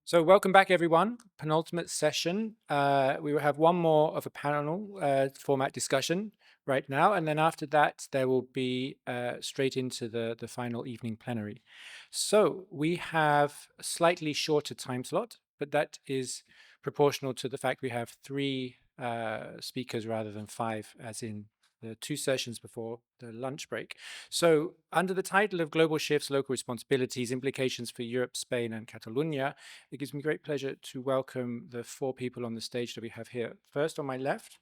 So welcome back, everyone. Penultimate session. We will have one more of a panel format discussion right now, and then after that, there will be straight into the final evening plenary. So we have a slightly shorter time slot, but that is proportional to the fact we have three speakers rather than five, as in the two sessions before the lunch break. So under the title of Global Shifts, Local Responsibilities, Implications for Europe, Spain and Catalonia, it gives me great pleasure to welcome the four people on the stage that we have here. First, on my left,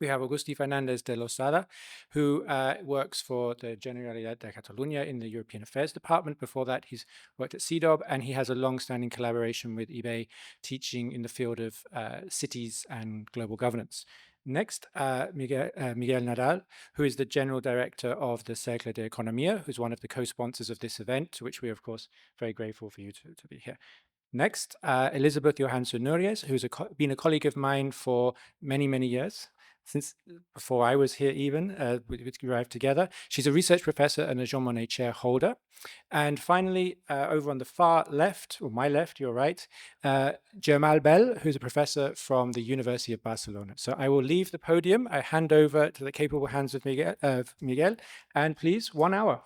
we have Agustí Fernández de Losada, who works for the Generalitat de Catalunya in the European Affairs Department. Before that, he's worked at CDOB, and he has a long-standing collaboration with IBEI, teaching in the field of cities and global governance. Next, Miquel Nadal, who is the General Director of the Cercle de Economia, who's one of the co-sponsors of this event, to which we are, of course, very grateful for you to be here. Next, Elisabeth Johansson-Nogués, who's been a colleague of mine for many, many years, since before I was here even, we arrived together. She's a research professor and a Jean Monnet chair holder. And finally, over on the far left, or my left, you're right, Germà, who's a professor from the University of Barcelona. So I will leave the podium. I hand over to the capable hands of Miguel, and please, 1 hour.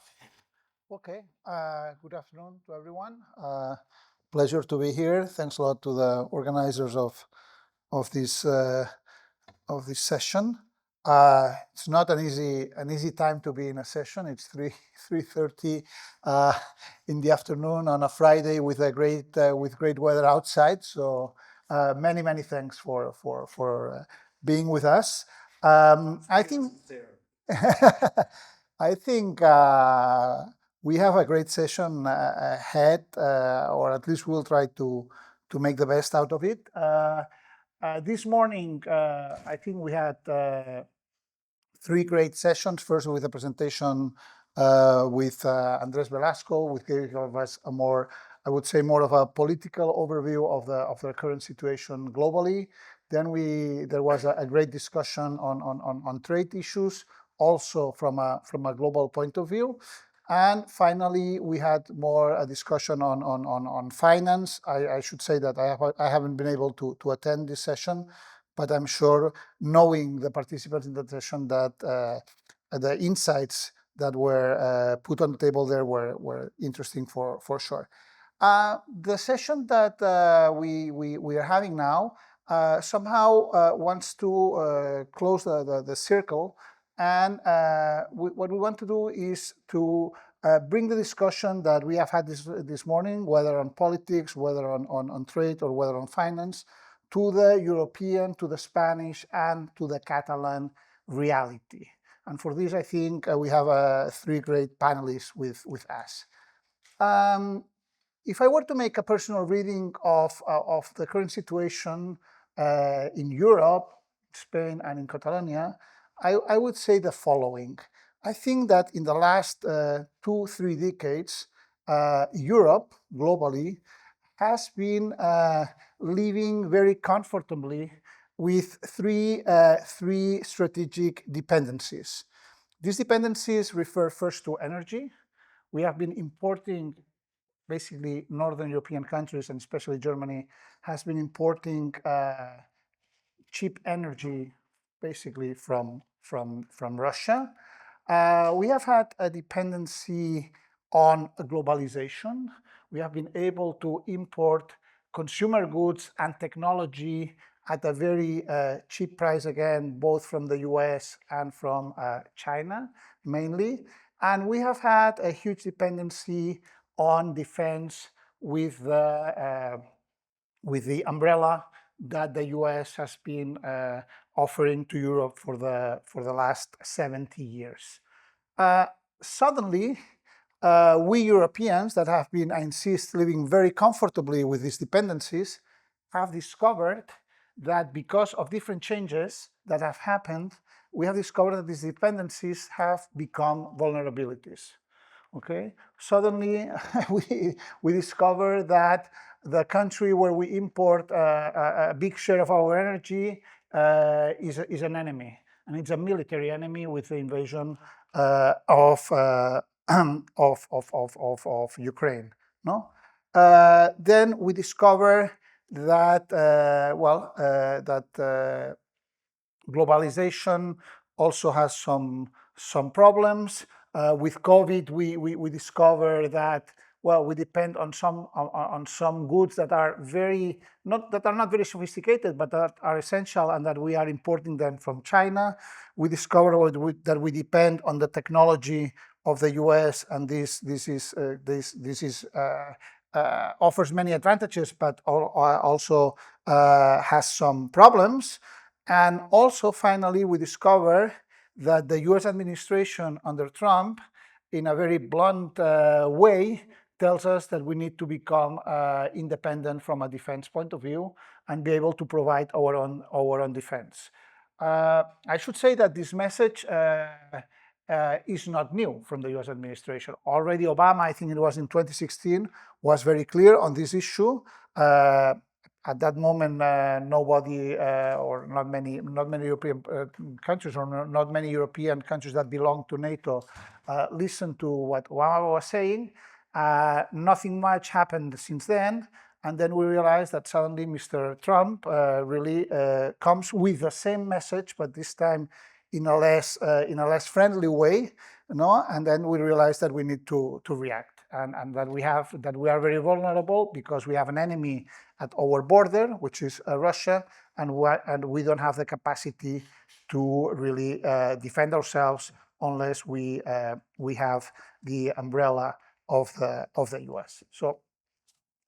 Okay, good afternoon to everyone. Pleasure to be here. Thanks a lot to the organizers of this session. It's not an easy time to be in a session. It's 3:30 in the afternoon on a Friday with great weather outside. So many thanks for being with us. I think I think we have a great session ahead, or at least we'll try to make the best out of it. This morning, I think we had three great sessions. First, with a presentation with Andrés Velasco, which gave us a more, I would say, more of a political overview of the current situation globally. Then there was a great discussion on trade issues, also from a global point of view. And finally, we had more a discussion on finance. I should say that I haven't been able to attend this session, but I'm sure, knowing the participants in the session, that the insights that were put on the table there were interesting for sure. The session that we are having now somehow wants to close the circle. And what we want to do is to bring the discussion that we have had this morning, whether on politics, whether on trade, or whether on finance, to the European, to the Spanish, and to the Catalan reality. And for this, I think we have three great panelists with us. If I were to make a personal reading of the current situation in Europe, Spain, and in Catalonia, I would say the following. I think that in the last 2-3 decades, Europe globally has been living very comfortably with three strategic dependencies. These dependencies refer first to energy. We have been importing, basically Northern European countries, and especially Germany, has been importing cheap energy, basically from Russia. We have had a dependency on globalization. We have been able to import consumer goods and technology at a very cheap price, again, both from the US and from China, mainly. And we have had a huge dependency on defense with the umbrella that the US has been offering to Europe for the last 70 years. Suddenly, we Europeans that have been, I insist, living very comfortably with these dependencies, have discovered that because of different changes that have happened, we have discovered that these dependencies have become vulnerabilities. Okay, suddenly we discover that the country where we import a big share of our energy is an enemy, and it's a military enemy with the invasion of Ukraine. No, Then we discover that, globalization also has some problems. With COVID, we discover that, well, we depend on some goods that are not very sophisticated, but that are essential, and that we are importing them from China. We discover that we depend on the technology of the US, and this offers many advantages, but also has some problems. And also, finally, we discover that the US administration under Trump, in a very blunt way, tells us that we need to become independent from a defense point of view and be able to provide our own defense. I should say that this message is not new from the US administration. Already Obama, I think it was in 2016, was very clear on this issue. At that moment, nobody or not many European countries, or not many European countries that belong to NATO listened to what Obama was saying. Nothing much happened since then. And then we realized that suddenly Mr. Trump really comes with the same message, but this time in a less friendly way, And then we realized that we need to react, and that we are very vulnerable because we have an enemy at our border, which is Russia, and we don't have the capacity to really defend ourselves unless we have the umbrella of the US. So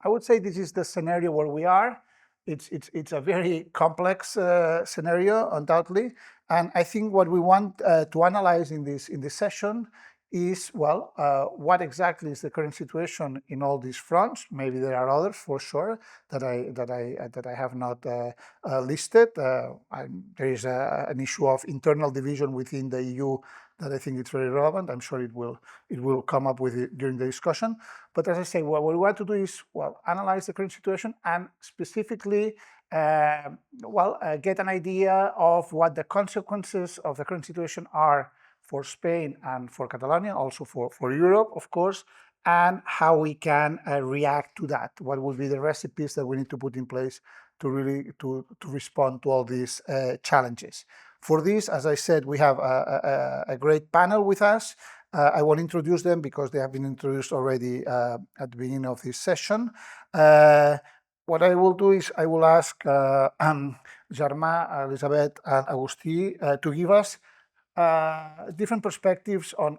I would say this is the scenario where we are. It's a very complex scenario, undoubtedly, and I think what we want to analyze in this session is, what exactly is the current situation in all these fronts? Maybe there are others for sure that I have not listed. There is an issue of internal division within the EU that I think it's very relevant. I'm sure it will come up with it during the discussion. But as I say, what we want to do is, analyze the current situation and specifically, get an idea of what the consequences of the current situation are for Spain and for Catalonia, also for Europe, of course, and how we can react to that. What will be the recipes that we need to put in place to really to respond to all these challenges. For this, as I said, we have a great panel with us. I won't introduce them because they have been introduced already at the beginning of this session. What I will do is I will ask Germà, Elisabeth, and Agustí to give us different perspectives on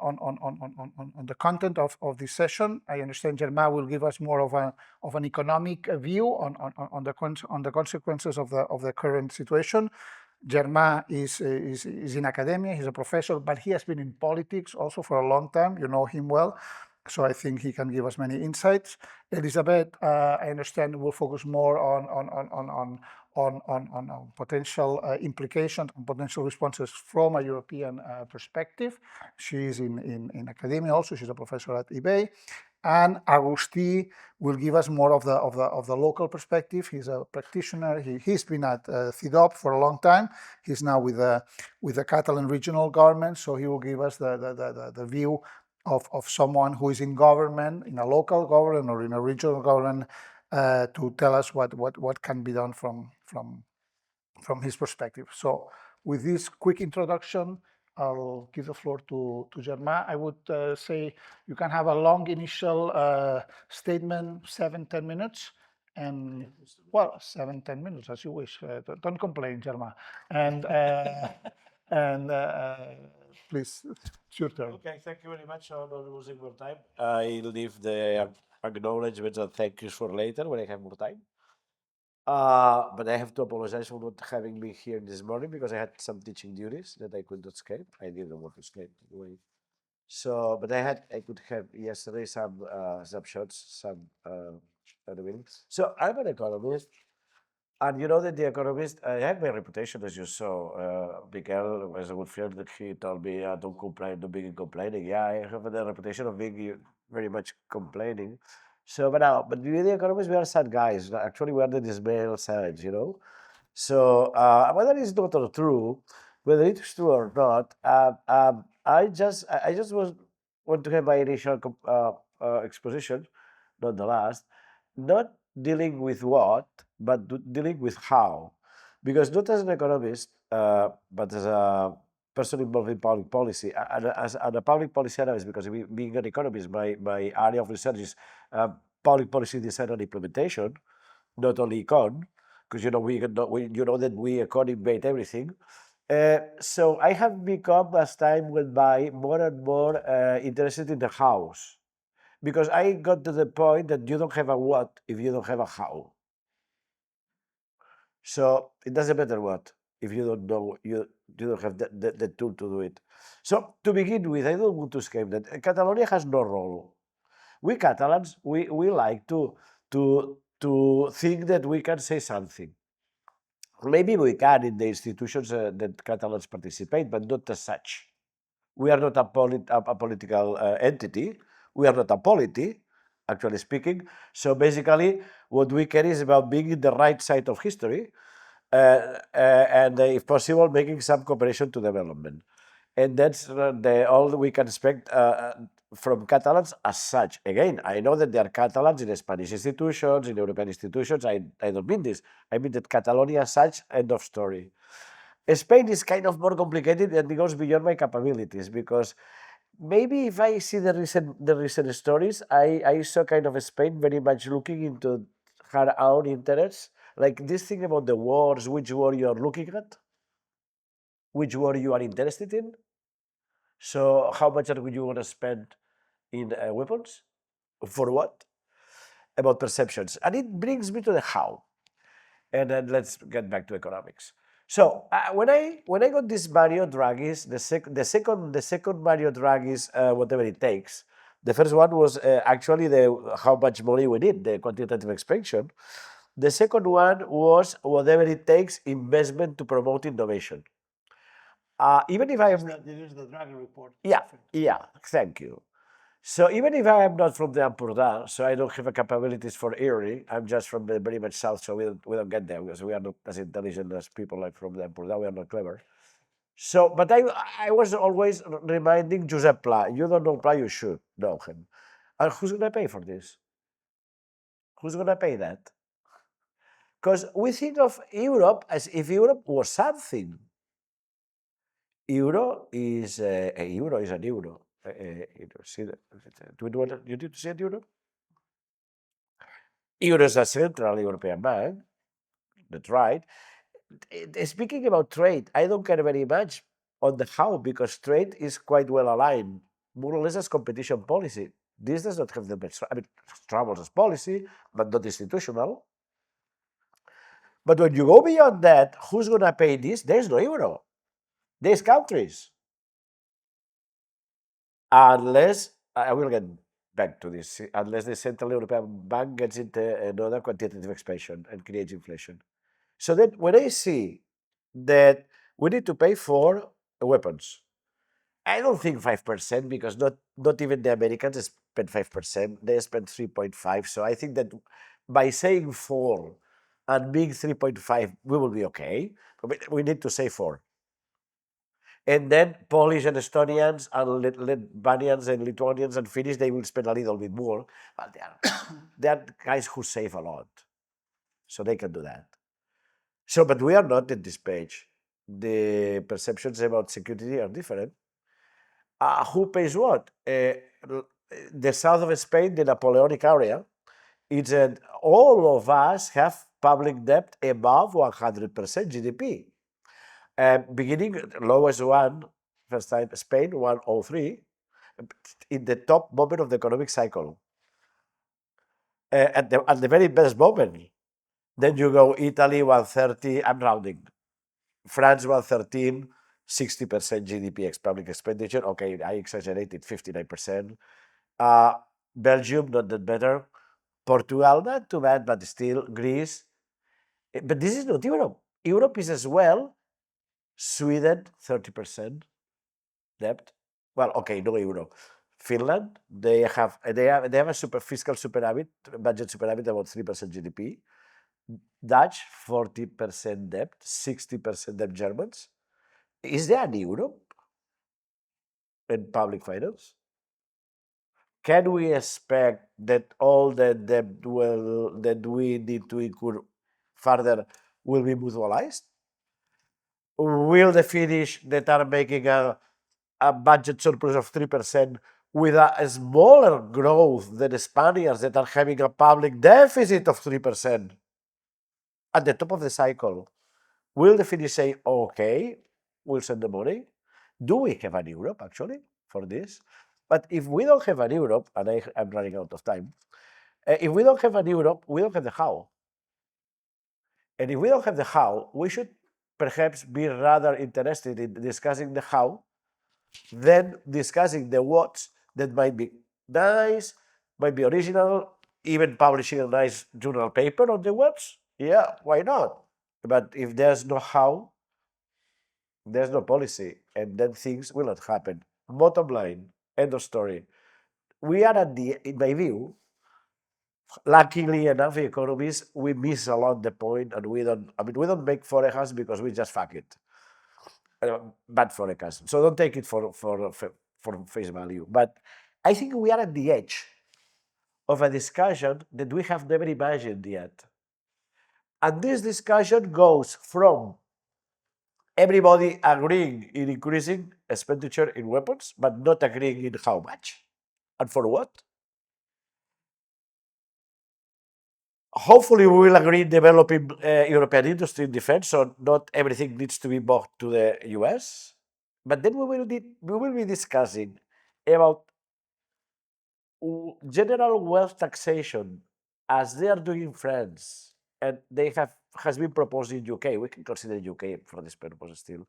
the content of this session. I understand Germà will give us more of an economic view on the consequences of the current situation. Germà is in academia, he's a professor, but he has been in politics also for a long time. You know him well, so I think he can give us many insights. Elisabeth, I understand, will focus more on potential implications and potential responses from a European perspective. She is in academia also, she's a professor at IBEI. And Agustí will give us more of the local perspective. He's a practitioner. He's been at CIDOB for a long time. He's now with the Catalan regional government, so he will give us the view of someone who is in government, in a local government or in a regional government, to tell us what can be done from his perspective. So with this quick introduction, I'll give the floor to Germà. I would say you can have a long initial statement, 7-10 minutes, and 7-10 minutes as you wish. Don't complain, Germà. And please, it's your turn. Okay, thank you very much for not losing more time. I'll leave the acknowledgements and thank yous for later when I have more time. But I have to apologize for not having been here this morning because I had some teaching duties that I could not escape. I didn't want to escape anyway. So, but I could have yesterday some snapshots, some meetings. So I'm an economist, and you know that the economist, I have my reputation, as you saw. Miquel was a good friend that he told me, don't complain, don't be complaining. Yeah, I have the reputation of being very much complaining. So, but we the economists, we are sad guys. Actually, we are the dismal side, So, whether it's not or true, whether it's true or not, I just want to have my initial exposition, not the last, not dealing with what, but dealing with how. Because not as an economist, but as a person involved in public policy, and as a public policy analyst, because being an economist, my area of research is public policy design and implementation, not only econ, because you know that we econ invade everything. So I have become, as time went by, more and more interested in the hows, because I got to the point that you don't have a what if you don't have a how. So it doesn't matter what if you don't know, you don't have the tool to do it. So to begin with, I don't want to escape that. Catalonia has no role. We Catalans, we like to think that we can say something. Maybe we can in the institutions that Catalans participate, but not as such. We are not a political entity. We are not a polity, actually speaking. So basically, what we care is about being in the right side of history, and if possible, making some cooperation to development. And that's all we can expect from Catalans as such. Again, I know that there are Catalans in Spanish institutions, in European institutions. I don't mean this. I mean that Catalonia as such, end of story. Spain is kind of more complicated and it goes beyond my capabilities, because maybe if I see the recent stories, I saw kind of Spain very much looking into her own interests. Like this thing about the wars, which war you are looking at, which war you are interested in. So how much are you going to spend in weapons? For what? About perceptions. And it brings me to the how. And then let's get back to economics. So when I got this Mario Draghi's, the second Mario Draghi's, whatever it takes. The first one was actually the how much money we need, the quantitative expansion. The second one was whatever it takes, investment to promote innovation. Even if I am This is the Draghi report. yeah, thank you. So even if I am not from the Ampurdá, so I don't have the capabilities for Erie, I'm just from the very much south, so we don't get there because we are not as intelligent as people like from the Ampurdá. We are not clever. So, but I was always reminding Josep Pla. You don't know Pla, you should know him. And who's going to pay for this? Who's going to pay that? Because we think of Europe as if Europe was something. Euro is an euro. See that? You need to see it, euro? Euro is a central European bank. That's right. Speaking about trade, I don't care very much on the how, because trade is quite well aligned, more or less as competition policy. This does not have the best, troubles as policy, but not institutional. But when you go beyond that, who's going to pay this? There's no euro. There's countries. Unless, I will get back to this, unless the Central European Bank gets into another quantitative expansion and creates inflation. So then when I see that we need to pay for weapons, I don't think 5%, because not even the Americans spend 5%, they spend 3.5. So I think that by saying 4 and being 3.5, we will be okay. But we need to say 4. And then Polish and Estonians and Lithuanians and Lithuanians and Finnish, they will spend a little bit more. But they are guys who save a lot. So they can do that. So, but we are not at this page. The perceptions about security are different. Who pays what? The south of Spain, the Napoleonic area, it's that all of us have public debt above 100% GDP. Beginning lowest one, first time Spain 103, in the top moment of the economic cycle. At the very best moment. Then you go Italy 130, I'm rounding. France 113, 60% GDP ex public expenditure. Okay, I exaggerated, 59%. Belgium, not that better. Portugal, not too bad, but still. Greece. But this is not Europe. Europe is as well. Sweden, 30% debt. Well, okay, no euro. Finland, they have a fiscal superavit, budget superavit about 3% GDP. Dutch, 40% debt, 60% debt Germans. Is there an Europe in public finance? can we expect that all the debt that we need to incur further will be mutualized? Will the Finnish that are making a budget surplus of 3% with a smaller growth than the Spaniards that are having a public deficit of 3% at the top of the cycle, will the Finnish say, okay, we'll send the money? Do we have an Europe actually for this? But if we don't have an Europe, and I'm running out of time, if we don't have an Europe, we don't have the how. And if we don't have the how, we should perhaps be rather interested in discussing the how than discussing the what that might be nice, might be original, even publishing a nice journal paper on the webs. Yeah, why not? But if there's no how, there's no policy, and then things will not happen. Bottom line, end of story. We are at the, in my view, luckily enough, economists, we miss a lot the point, and we don't make forecasts because we just fuck it. Bad forecast. So don't take it for face value. But I think we are at the edge of a discussion that we have never imagined yet. And this discussion goes from everybody agreeing in increasing expenditure in weapons, but not agreeing in how much and for what. Hopefully, we will agree in developing European industry in defense, so not everything needs to be bought to the US. But then we will be discussing about general wealth taxation as they are doing in France, and has been proposed in UK. We can consider UK for this purpose still.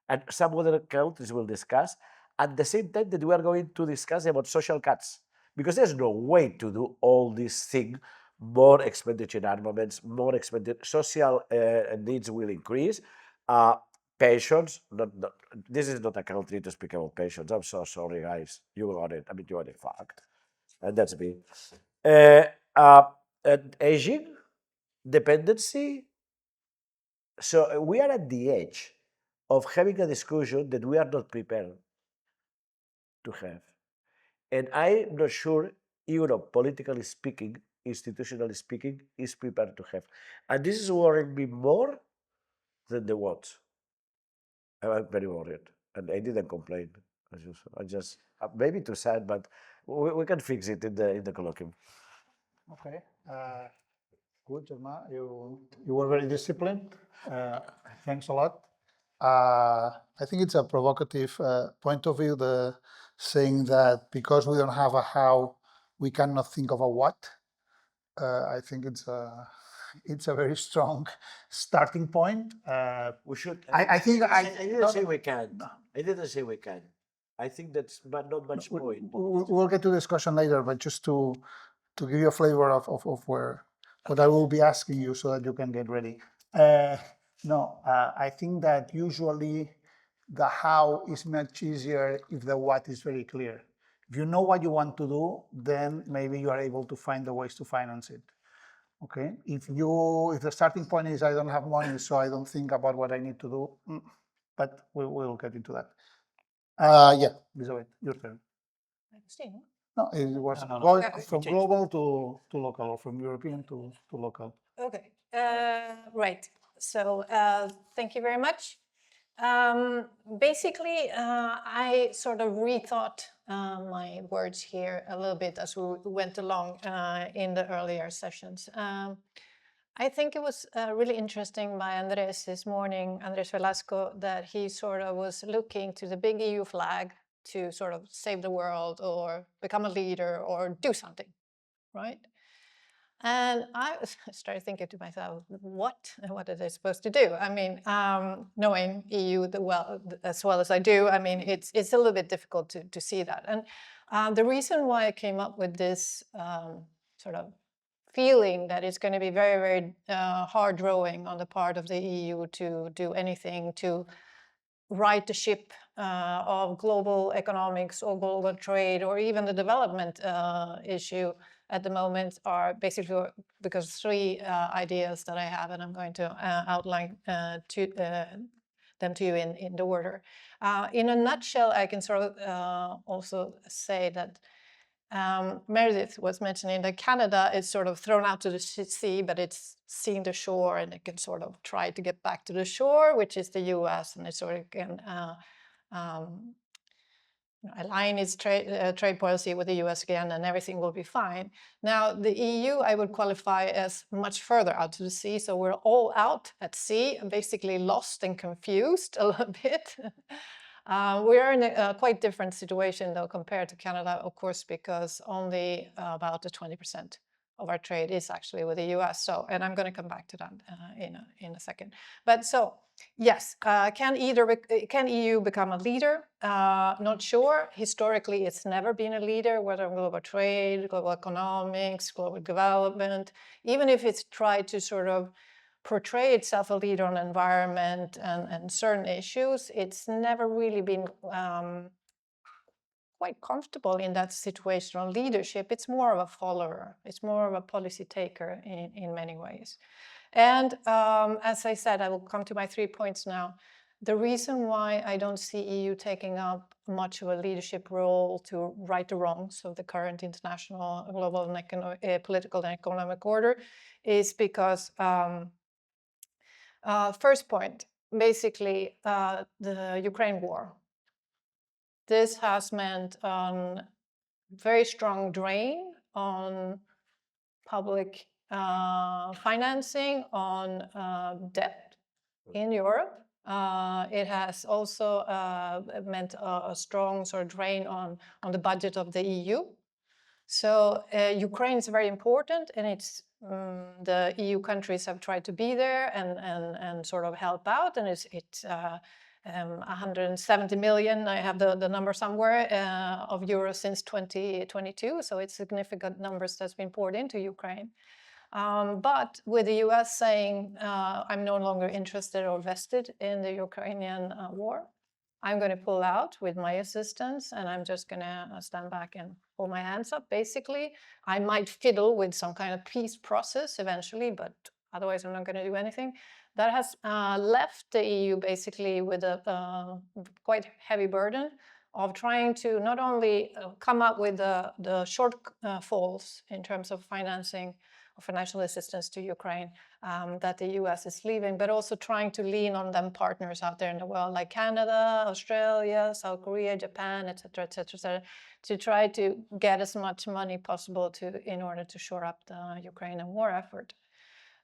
And some other countries will discuss at the same time that we are going to discuss about social cuts, because there's no way to do all these things. More expenditure in armaments, more expenditure, social needs will increase. Pensions, this is not a country to speak about pensions. I'm so sorry, guys. You got it. I mean, you are the fact. And that's me. Aging, dependency. So we are at the edge of having a discussion that we are not prepared to have. And I'm not sure Europe, politically speaking, institutionally speaking, is prepared to have. And this is worrying me more than the what. I'm very worried. And I didn't complain. I just maybe too sad, but we can fix it in the colloquium. Okay. Good, Germà. You were very disciplined. Thanks a lot. I think it's a provocative point of view, the saying that because we don't have a how, we cannot think of a what. I think it's a very strong starting point. We should. I think I didn't say we can. I didn't say we can. I think that's but not much point. We'll get to discussion later, but just to give you a flavor of where what I will be asking you so that you can get ready. I think that usually the how is much easier if the what is very clear. If you know what you want to do, then maybe you are able to find the ways to finance it. Okay. If the starting point is I don't have money, so I don't think about what I need to do, but we'll get into that. Yeah, Elisabeth, your turn. Agustí, no? No, it was No. going Okay. from global to local, or from European to local. Okay, right. So thank you very much. Basically, I sort of rethought my words here a little bit as we went along in the earlier sessions. I think it was really interesting by Andres this morning, Andres Velasco, that he sort of was looking to the big EU flag to sort of save the world or become a leader or do something, right? And I started thinking to myself, what are they supposed to do? I mean, knowing EU as well as I do, I mean, it's a little bit difficult to see that. And the reason why I came up with this sort of feeling that it's going to be very, very hard rowing on the part of the EU to do anything to right the ship of global economics or global trade or even the development issue at the moment are basically because three ideas that I have, and I'm going to outline them to you in the order. In a nutshell, I can sort of also say that Meredith was mentioning that Canada is sort of thrown out to the sea, but it's seen the shore and it can sort of try to get back to the shore, which is the US, and it sort of can align its trade policy with the US again, and everything will be fine. Now, the EU, I would qualify as much further out to the sea. So we're all out at sea, basically lost and confused a little bit. We are in a quite different situation, though, compared to Canada, of course, because only about 20% of our trade is actually with the US. So, and I'm going to come back to that in a second. But so, yes, can EU become a leader? Not sure. Historically, it's never been a leader, whether in global trade, global economics, global development. Even if it's tried to sort of portray itself a leader on environment and certain issues, it's never really been quite comfortable in that situational leadership. It's more of a follower. It's more of a policy taker in many ways. And as I said, I will come to my 3 points now. The reason why I don't see EU taking up much of a leadership role to right the wrongs of the current international, global, and political and economic order is because, first point, basically the Ukraine war. This has meant a very strong drain on public financing, on debt in Europe. It has also meant a strong sort of drain on the budget of the EU. So Ukraine is very important, and it's the EU countries have tried to be there and sort of help out, and it's 170 million, I have the number somewhere, of euros since 2022. So it's significant numbers that's been poured into Ukraine. But with the US saying, I'm no longer interested or vested in the Ukrainian war, I'm going to pull out with my assistance, and I'm just going to stand back and hold my hands up, basically. I might fiddle with some kind of peace process eventually, but otherwise I'm not going to do anything. That has left the EU basically with a quite heavy burden of trying to not only come up with the shortfalls in terms of financing or financial assistance to Ukraine that the US is leaving, but also trying to lean on them partners out there in the world like Canada, Australia, South Korea, Japan, etc., to try to get as much money possible in order to shore up the Ukrainian war effort.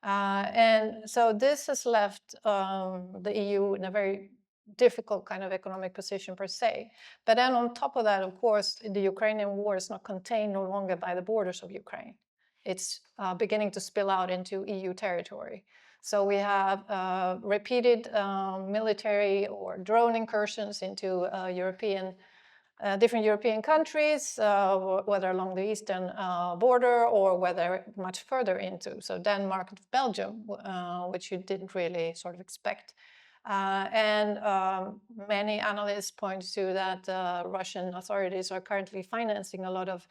And so this has left the EU in a very difficult kind of economic position per se. But then on top of that, of course, the Ukrainian war is not contained no longer by the borders of Ukraine. It's beginning to spill out into EU territory. So we have repeated military or drone incursions into different European countries, whether along the eastern border or whether much further into. So Denmark, Belgium, which you didn't really sort of expect. And many analysts point to that Russian authorities are currently financing a lot of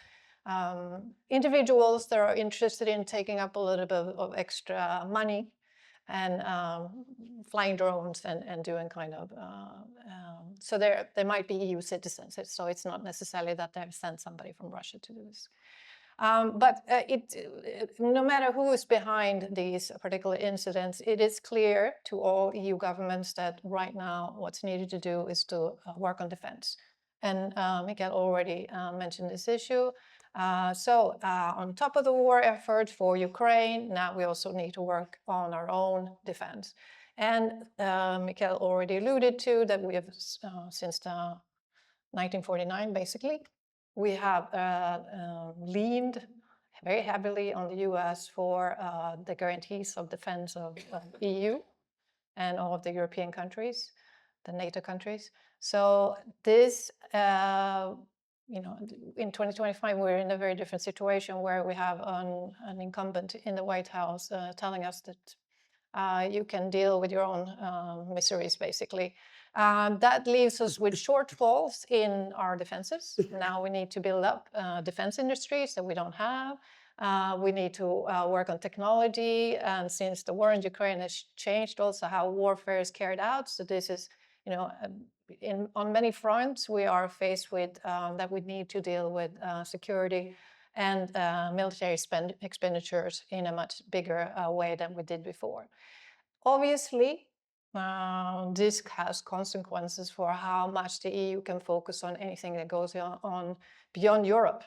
individuals that are interested in taking up a little bit of extra money and flying drones and doing kind of, so they might be EU citizens, so it's not necessarily that they've sent somebody from Russia to do this. But no matter who is behind these particular incidents, it is clear to all EU governments that right now what's needed to do is to work on defense. And Miquel already mentioned this issue. So on top of the war effort for Ukraine, now we also need to work on our own defense. And Miquel already alluded to that we have, since 1949, basically, we have leaned very heavily on the US for the guarantees of defense of EU and all of the European countries, the NATO countries. So this, in 2025, we're in a very different situation where we have an incumbent in the White House telling us that you can deal with your own miseries, basically. That leaves us with shortfalls in our defenses. Now we need to build up defense industries that we don't have. We need to work on technology. And since the war in Ukraine has changed also how warfare is carried out, so this is, on many fronts, we are faced with that we need to deal with security and military expenditures in a much bigger way than we did before. Obviously, this has consequences for how much the EU can focus on anything that goes on beyond Europe.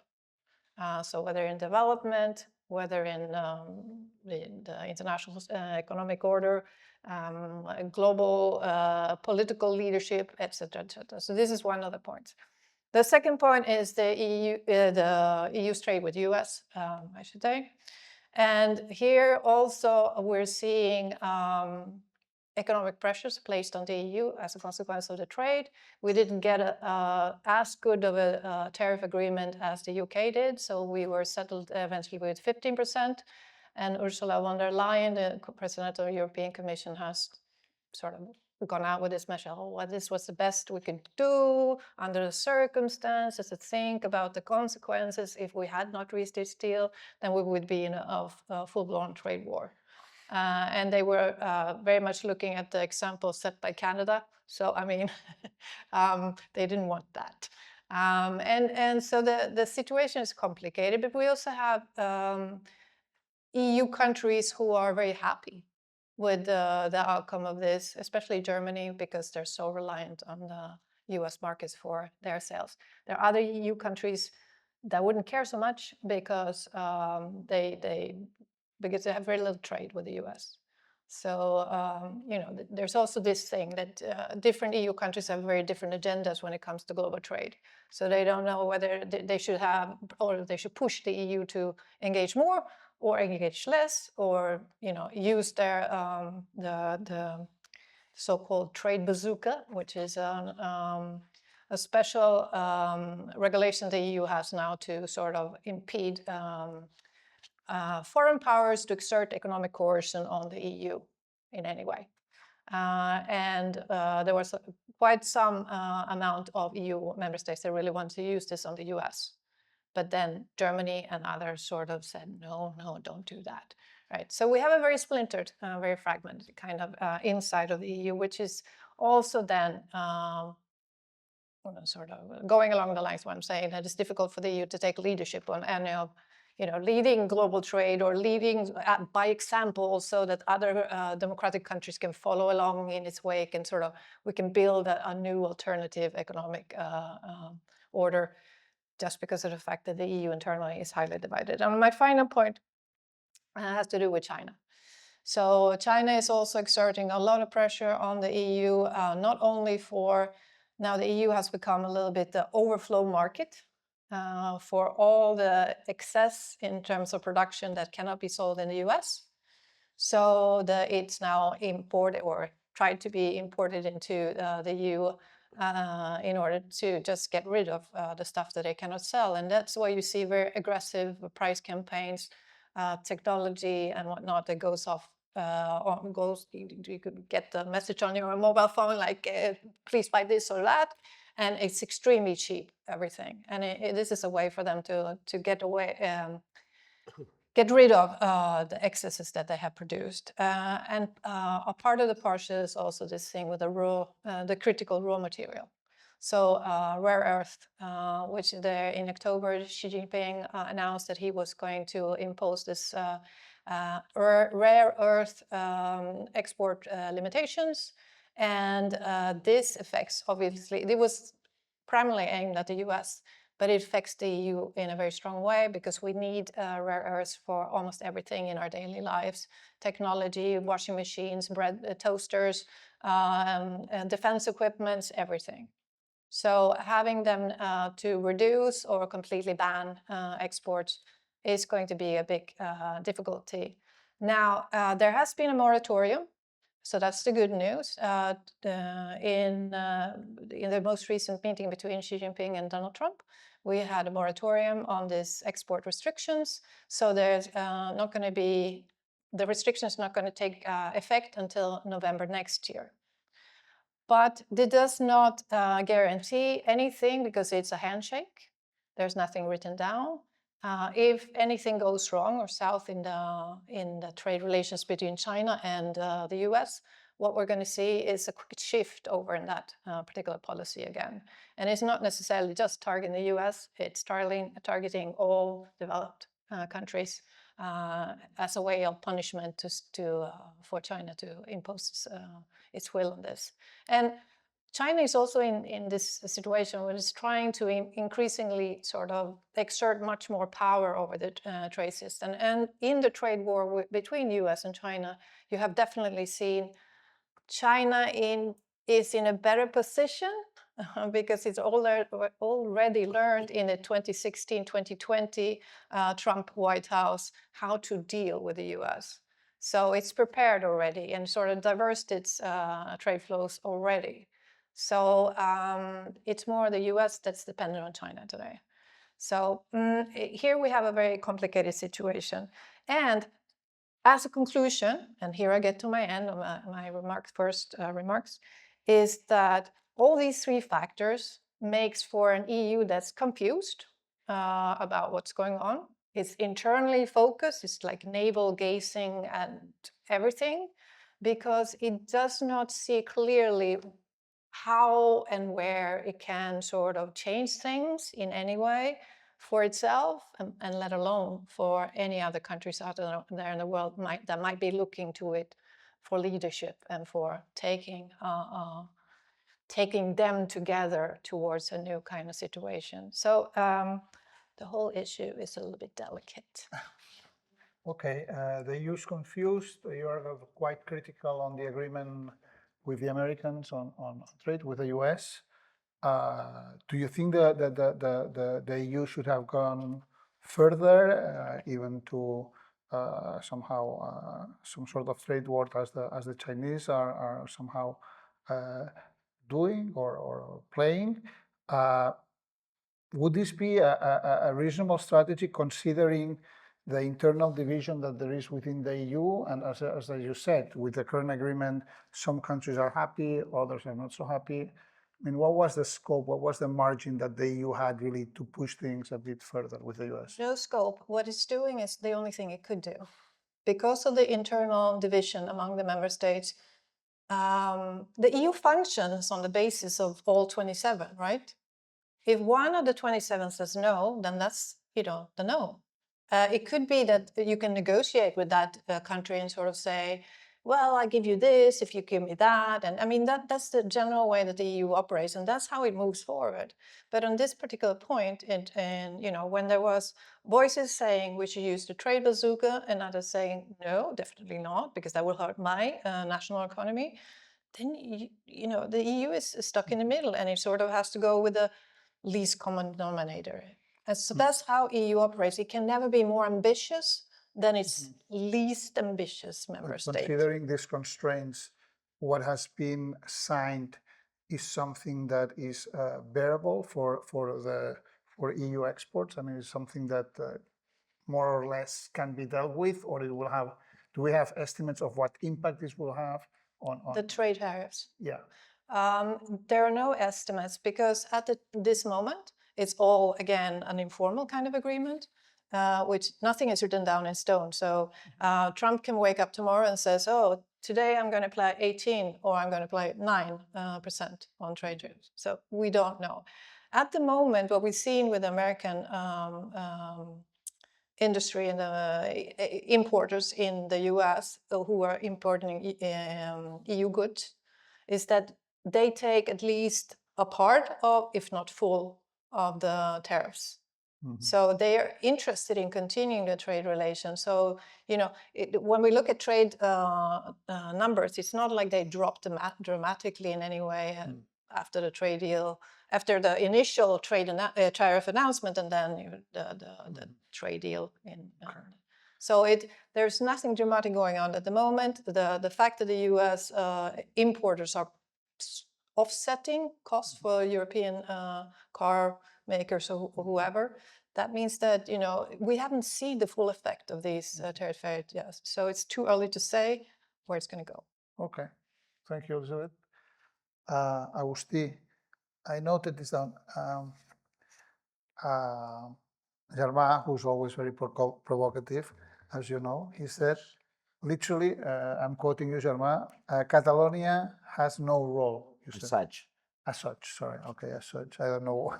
So whether in development, whether in the international economic order, global political leadership, etc., etc. So this is one of the points. The second point is the EU's trade with US, I should say. And here also we're seeing economic pressures placed on the EU as a consequence of the trade. We didn't get as good of a tariff agreement as the UK did, so we were settled eventually with 15%. And Ursula von der Leyen, the President of the European Commission, has sort of gone out with this measure. Oh, well, this was the best we could do under the circumstances, to think about the consequences. If we had not reached this deal, then we would be in a full-blown trade war. And they were very much looking at the example set by Canada. So, I mean, they didn't want that. And so the situation is complicated, but we also have EU countries who are very happy with the outcome of this, especially Germany, because they're so reliant on the US markets for their sales. There are other EU countries that wouldn't care so much because because they have very little trade with the US. So, you know, there's also this thing that different EU countries have very different agendas when it comes to global trade. So they don't know whether they should have, or they should push the EU to engage more or engage less, or, you know, use their, the so-called trade bazooka, which is a special regulation the EU has now to sort of impede foreign powers to exert economic coercion on the EU in any way. And there was quite some amount of EU member states that really wanted to use this on the US. But then Germany and others sort of said, no, don't do that. Right? So we have a very splintered, very fragmented kind of inside of the EU, which is also then sort of going along the lines of what I'm saying, that it's difficult for the EU to take leadership on any of, you know, leading global trade or leading by example, so that other democratic countries can follow along in its wake, and sort of we can build a new alternative economic order, just because of the fact that the EU internally is highly divided. And my final point has to do with China. So China is also exerting a lot of pressure on the EU, not only for, now the EU has become a little bit the overflow market for all the excess in terms of production that cannot be sold in the US. So it's now imported, or tried to be imported into the EU in order to just get rid of the stuff that they cannot sell. And that's why you see very aggressive price campaigns, technology and whatnot that goes off, you could get the message on your mobile phone, like, please buy this or that. And it's extremely cheap, everything. And this is a way for them to get away, get rid of the excesses that they have produced. And a part of the parcel is also this thing with the critical raw material. So rare earth, which in October, Xi Jinping announced that he was going to impose this rare earth export limitations. And this affects, obviously, it was primarily aimed at the US, but it affects the EU in a very strong way, because we need rare earths for almost everything in our daily lives: technology, washing machines, bread toasters, defense equipment, everything. So having them to reduce or completely ban exports is going to be a big difficulty. Now, there has been a moratorium, so that's the good news. In the most recent meeting between Xi Jinping and Donald Trump, we had a moratorium on these export restrictions. So there's not going to be, the restrictions not going to take effect until November next year. But it does not guarantee anything, because it's a handshake. There's nothing written down. If anything goes wrong or south in the trade relations between China and the US, what we're going to see is a quick shift over in that particular policy again. And it's not necessarily just targeting the US, it's targeting all developed countries as a way of punishment for China to impose its will on this. And China is also in this situation where it's trying to increasingly sort of exert much more power over the trade system. And in the trade war between US and China, you have definitely seen China is in a better position because it's already learned in the 2016-2020 Trump White House how to deal with the US. So it's prepared already and sort of diversified its trade flows already. So it's more the US that's dependent on China today. So here we have a very complicated situation. And as a conclusion, and here I get to my end of my first remarks, is that all these three factors makes for an EU that's confused about what's going on. It's internally focused, it's like navel gazing and everything, because it does not see clearly how and where it can sort of change things in any way for itself, and let alone for any other countries out there in the world that might be looking to it for leadership and for taking them together towards a new kind of situation. So the whole issue is a little bit delicate. Okay, the EU is confused. You are quite critical on the agreement with the Americans on trade with the US. Do you think that the EU should have gone further, even to somehow some sort of trade war as the Chinese are somehow doing or playing? Would this be a reasonable strategy considering the internal division that there is within the EU? And as you said, with the current agreement, some countries are happy, others are not so happy. I mean, what was the scope, what was the margin that the EU had really to push things a bit further with the US? No scope. What it's doing is the only thing it could do. Because of the internal division among the member states, the EU functions on the basis of all 27, right? If one of the 27 says no, then that's, the no. It could be that you can negotiate with that country and sort of say, well, I give you this if you give me that. And I mean, that's the general way that the EU operates, and that's how it moves forward. But on this particular point, when there was voices saying we should use the trade bazooka and others saying, no, definitely not, because that will hurt my national economy, then, the EU is stuck in the middle, and it sort of has to go with the least common denominator. And so that's how EU operates. It can never be more ambitious than its least ambitious member state. Considering these constraints, what has been signed is something that is bearable for EU exports. I mean, it's something that more or less can be dealt with, or it will have. Do we have estimates of what impact this will have on the trade tariffs? Yeah. There are no estimates because at this moment, it's all, again, an informal kind of agreement, which nothing is written down in stone. So Trump can wake up tomorrow and says, oh, today I'm going to play 18 or I'm going to play 9% on trade tariffs. So we don't know. At the moment, what we've seen with the American industry and the importers in the US who are importing EU goods is that they take at least a part of, if not full, of the tariffs. So they are interested in continuing the trade relations. So, when we look at trade numbers, it's not like they dropped dramatically in any way after the trade deal, after the initial tariff announcement, and then the trade deal. So there's nothing dramatic going on at the moment. The fact that the US importers are offsetting costs for European car makers or whoever, that means that, we haven't seen the full effect of these tariff yet. So it's too early to say where it's going to go. Okay. Thank you, Elisabeth. Agustí, I noted this down. Germà, who's always very provocative, as you know, he said, literally, I'm quoting you, Germà, Catalonia has no role, you As said. such. As such, sorry. Okay, as such. I don't know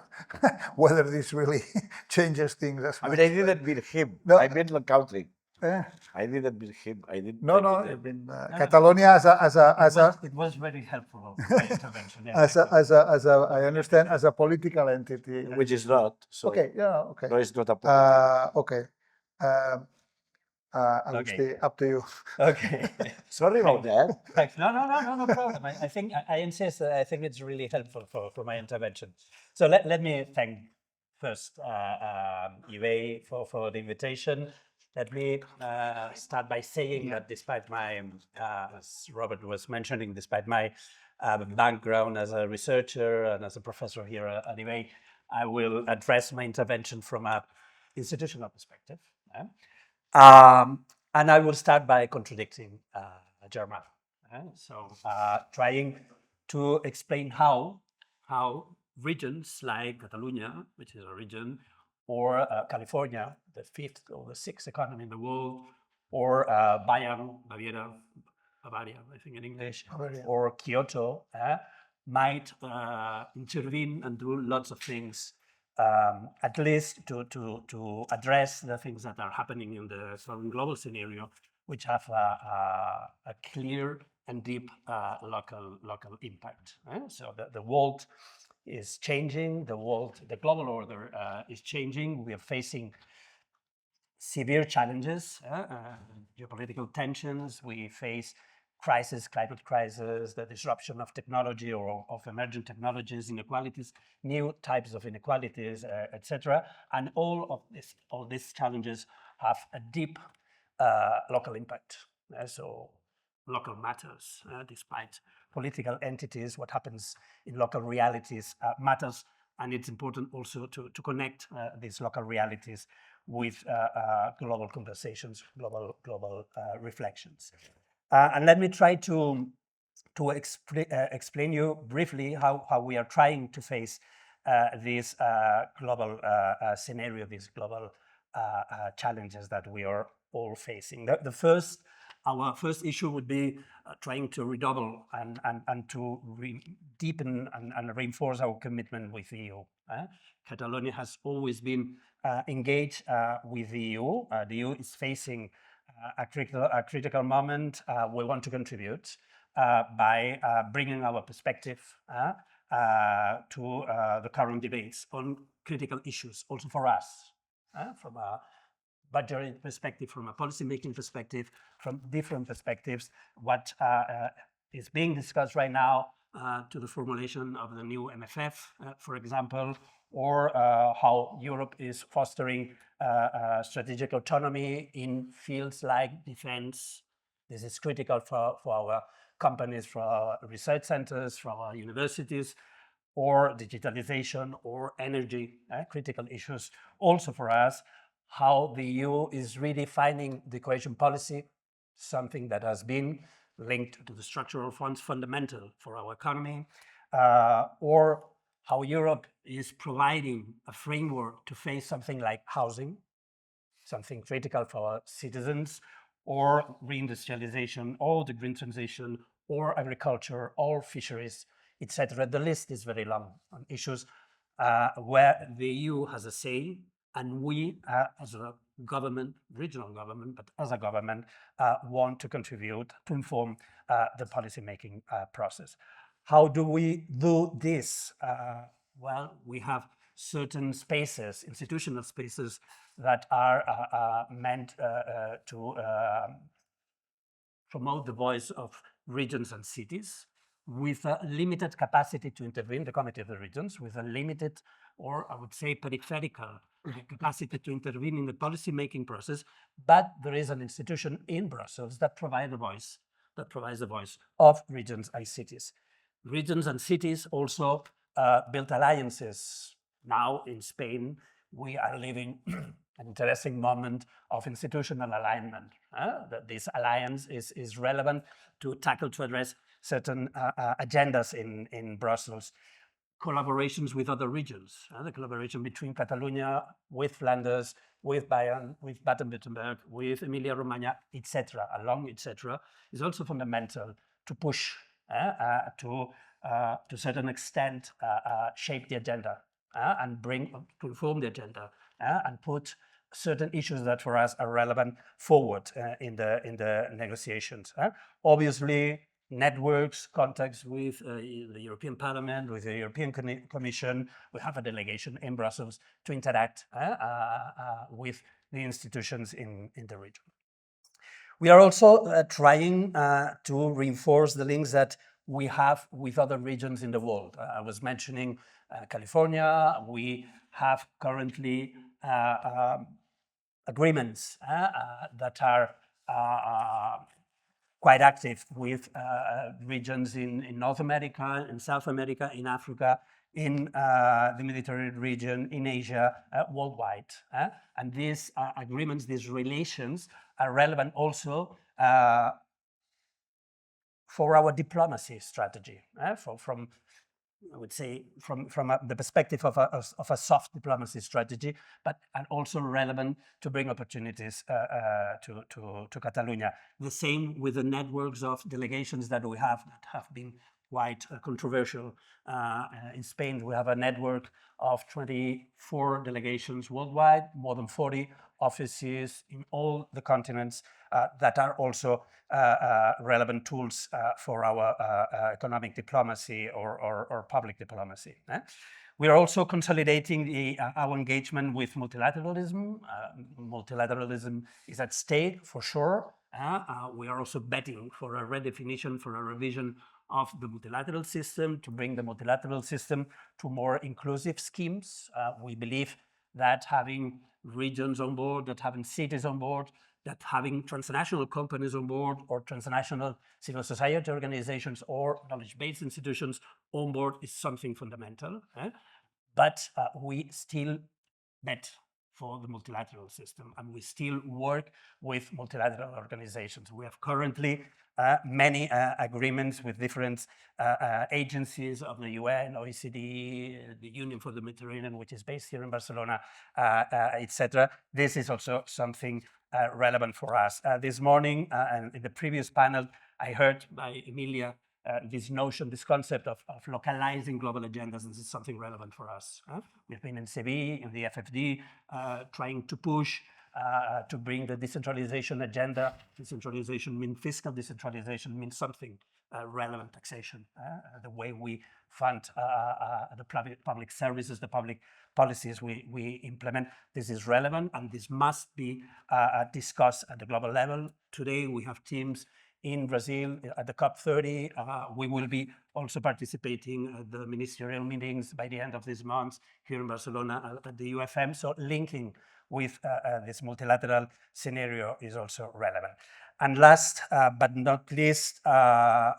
whether this really changes things as I much. mean, I didn't mean him. No. I meant the country. Eh? I didn't mean him. I didn't. No, I no, mean I them. mean, Catalonia It was very helpful, my intervention. Yeah, I understand, as a political entity. Which is not. So Okay, yeah, okay. no, it's not a political. Okay. Agustí, up to you. Okay. Sorry about that. Thanks. No problem. I think I insist. I think it's really helpful for my intervention. So let me thank first IBEI for the invitation. Let me start by saying that despite my, as Robert was mentioning, despite my background as a researcher and as a professor here at IBEI, I will address my intervention from an institutional perspective. And I will start by contradicting Germà. Trying to explain how regions like Catalunya, which is a region, or California, the fifth or the sixth economy in the world, or Bayern, Bavaria, I think in English, Bavaria. or Kyoto, might intervene and do lots of things, at least to address the things that are happening in the current global scenario, which have a clear and deep local impact. So the world is changing, the global order is changing. We are facing severe challenges, geopolitical tensions. We face climate crisis, the disruption of technology or of emerging technologies, inequalities, new types of inequalities, etc. And all these challenges have a deep local impact. So local matters, despite political entities, what happens in local realities matters. And it's important also to connect these local realities with global conversations, global reflections. And let me try to explain you briefly how we are trying to face this global scenario, these global challenges that we are all facing. Our first issue would be trying to redouble and to deepen and reinforce our commitment with the EU. Catalonia has always been engaged with the EU. The EU is facing a critical moment. We want to contribute by bringing our perspective to the current debates on critical issues, also for us, from a budgetary perspective, from a policy-making perspective, from different perspectives. What is being discussed right now to the formulation of the new MFF, for example, or how Europe is fostering strategic autonomy in fields like defense. This is critical for our companies, for our research centers, for our universities, or digitalization or energy, critical issues also for us. How the EU is redefining the cohesion policy, something that has been linked to the structural funds, fundamental for our economy, or how Europe is providing a framework to face something like housing, something critical for our citizens, or reindustrialization, or the green transition, or agriculture, or fisheries, etc. The list is very long on issues where the EU has a say, and we, as a government, regional government, but as a government, want to contribute to inform the policy-making process. How do we do this? Well, we have certain spaces, institutional spaces, that are meant to promote the voice of regions and cities, with a limited capacity to intervene, the Committee of the Regions, with a limited, or I would say peripheral capacity to intervene in the policy-making process. But there is an institution in Brussels that provides the voice of regions and cities. Regions and cities also built alliances. Now in Spain, we are living an interesting moment of institutional alignment. That this alliance is relevant to address certain agendas in Brussels. Collaborations with other regions, the collaboration between Catalonia with Flanders, with Bayern, with Baden-Württemberg, with Emilia-Romagna, etc., is also fundamental to push, to a certain extent, shape the agenda and to inform the agenda and put certain issues that for us are relevant forward in the negotiations. Obviously, networks, contacts with the European Parliament, with the European Commission. We have a delegation in Brussels to interact with the institutions in the region. We are also trying to reinforce the links that we have with other regions in the world. I was mentioning California. We have currently agreements that are quite active with regions in North America, in South America, in Africa, in the Mediterranean region, in Asia, worldwide. And these agreements, these relations are relevant also for our diplomacy strategy, from I would say from the perspective of a soft diplomacy strategy, but and also relevant to bring opportunities to Catalonia. The same with the networks of delegations that we have that have been quite controversial. In Spain, we have a network of 24 delegations worldwide, more than 40 offices in all the continents that are also relevant tools for our economic diplomacy or public diplomacy. We are also consolidating our engagement with multilateralism. Multilateralism is at stake for sure. We are also betting for a redefinition, for a revision of the multilateral system, to bring the multilateral system to more inclusive schemes. We believe that having regions on board, that having cities on board, that having transnational companies on board, or transnational civil society organizations or knowledge-based institutions on board is something fundamental. But we still bet for the multilateral system, and we still work with multilateral organizations. We have currently many agreements with different agencies of the UN, OECD, the Union for the Mediterranean, which is based here in Barcelona, etc. This is also something relevant for us. This morning, and in the previous panel, I heard by Emilia this notion, this concept of localizing global agendas. This is something relevant for us. We've been in Seville, in the FFD, trying to push to bring the decentralization agenda. Decentralization means fiscal decentralization, means something relevant, taxation, the way we fund the public services, the public policies we implement. This is relevant, and this must be discussed at the global level. Today, we have teams in Brazil at the COP30. We will be also participating at the ministerial meetings by the end of this month here in Barcelona at the UFM. So linking with this multilateral scenario is also relevant. And last but not least,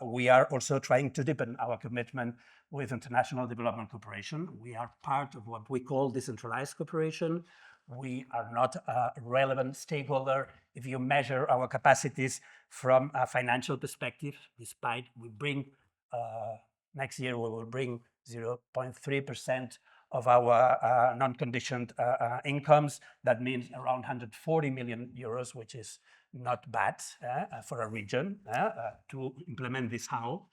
we are also trying to deepen our commitment with international development cooperation. We are part of what we call decentralized cooperation. We are not a relevant stakeholder if you measure our capacities from a financial perspective, despite we bring, next year we will bring 0.3% of our non-conditioned incomes. That means around 140 million euros, which is not bad for a region to implement this how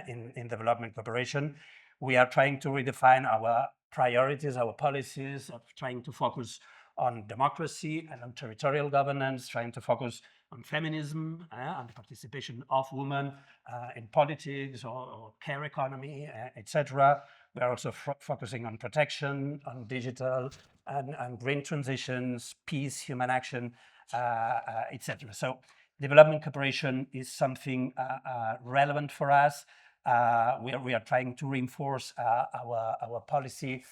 in development cooperation. We are trying to redefine our priorities, our policies, of trying to focus on democracy and on territorial governance, trying to focus on feminism and the participation of women in politics or care economy, etc. We are also focusing on protection, on digital and green transitions, peace, human action, etc. So development cooperation is something relevant for us. We are trying to reinforce our policy